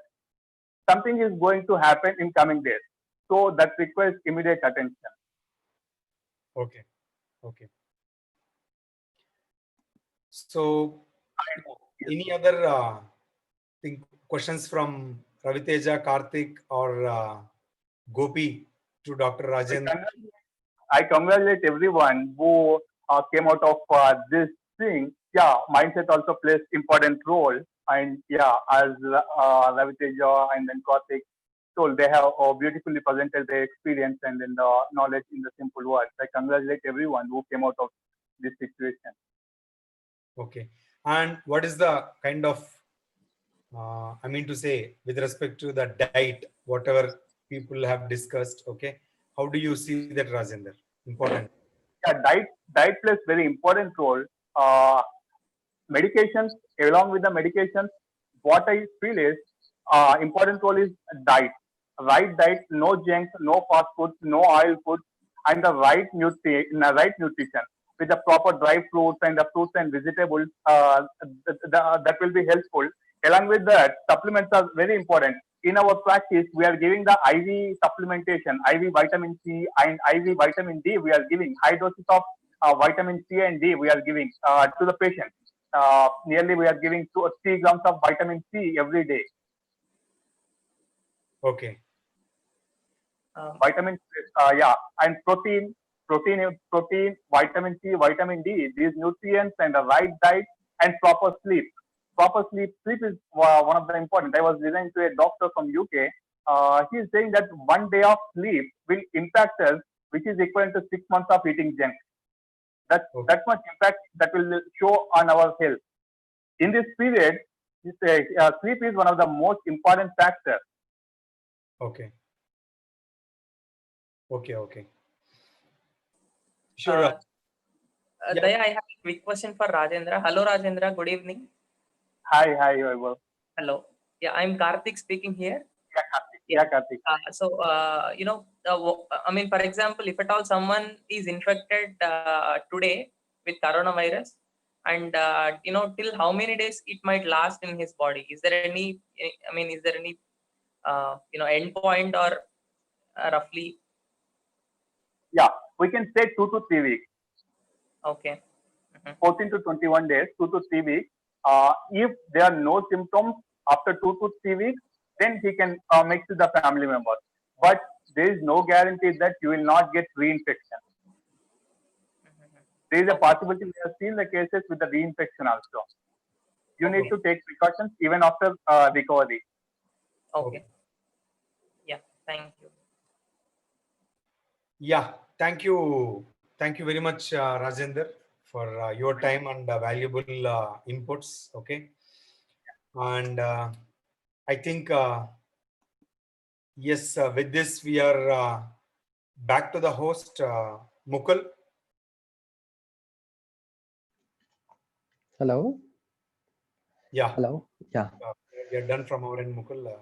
something is going to happen in coming days. So that requires immediate attention. Okay. Okay. So, any other questions from Raviteja, Karthik, or Gopi to Dr. Rajendra? I congratulate everyone who came out of this thing. Yeah, mindset also plays important role. And yeah, as Raviteja and then Karthik told, they have beautifully presented their experience and then the knowledge in the simple words. I congratulate everyone who came out of this situation. Okay. And what is the kind of, I mean to say, with respect to the diet, whatever people have discussed, okay, how do you see that, Rajendra? Important. Yeah, diet plays very important role. Medications, along with the medications, what I feel is important role is diet. Right diet, no junk, no fast food, no oil food, and the right nutrition with the proper dry fruits and the fruits and vegetables. That will be helpful. Along with that, supplements are very important. In our practice, we are giving the IV supplementation, IV vitamin C and IV vitamin D. We are giving high doses of vitamin C and D. We are giving to the patient. Nearly, we are giving 2 or 3 grams of vitamin C every day. Okay. Vitamin, yeah, and protein, vitamin C, vitamin D. These nutrients and the right diet and proper sleep. Sleep is one of the important. I was listening to a doctor from UK. He is saying that 1 day of sleep will impact us, which is equivalent to 6 months of eating junk. That much impact that will show on our health. In this period, sleep is one of the most important factors. Okay. Okay. Sure. Daya, I have a quick question for Rajendra. Hello, Rajendra. Good evening. Hi, Vaibhav. Hello. Yeah, I'm Karthik speaking here. Yeah, Karthik. I mean, for example, if at all someone is infected today with coronavirus, and till how many days it might last in his body? Is there any? I mean, is there any end point or roughly? Yeah, we can say 2 to 3 weeks. Okay. 14 to 21 days, 2 to 3 weeks. If there are no symptoms after 2 to 3 weeks, then he can mix with the family members. But there is no guarantee that you will not get reinfection. There is a possibility. We have seen the cases with the reinfection also. You need to take precautions even after recovery. Okay. Yeah. Thank you. Yeah. Thank you. Thank you very much, Rajendra, for your time and valuable inputs. Okay. And I think, yes, with this, we are back to the host, Mukul. Hello. Yeah. Hello. Yeah. We are done from our end, Mukul.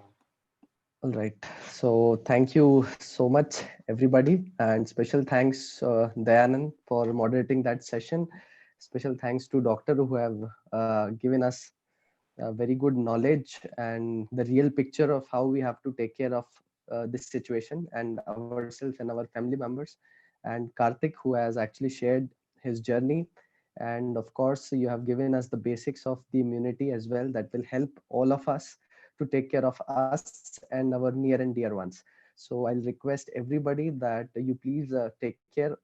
All right. So thank you so much, everybody. And special thanks, Dayanand, for moderating that session. Special thanks to Doctor who have given us very good knowledge and the real picture of how we have to take care of this situation and ourselves and our family members. And Karthik, who has actually shared his journey. And of course, you have given us the basics of the immunity as well that will help all of us to take care of us and our near and dear ones. So I'll request everybody that you please take care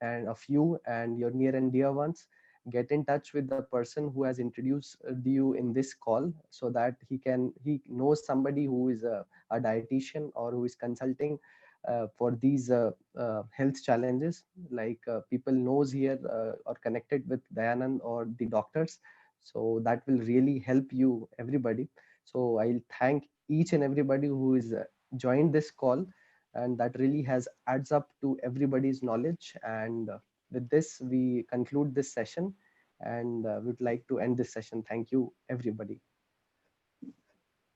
and of you and your near and dear ones. Get in touch with the person who has introduced you in this call so that he knows somebody who is a dietitian or who is consulting for these health challenges, like people knows here or connected with Dayanand or the doctors. So that will really help you, everybody. So I'll thank each and everybody who is joined this call, and that really has adds up to everybody's knowledge. And with this, we conclude this session, and would like to end this session. Thank you, everybody.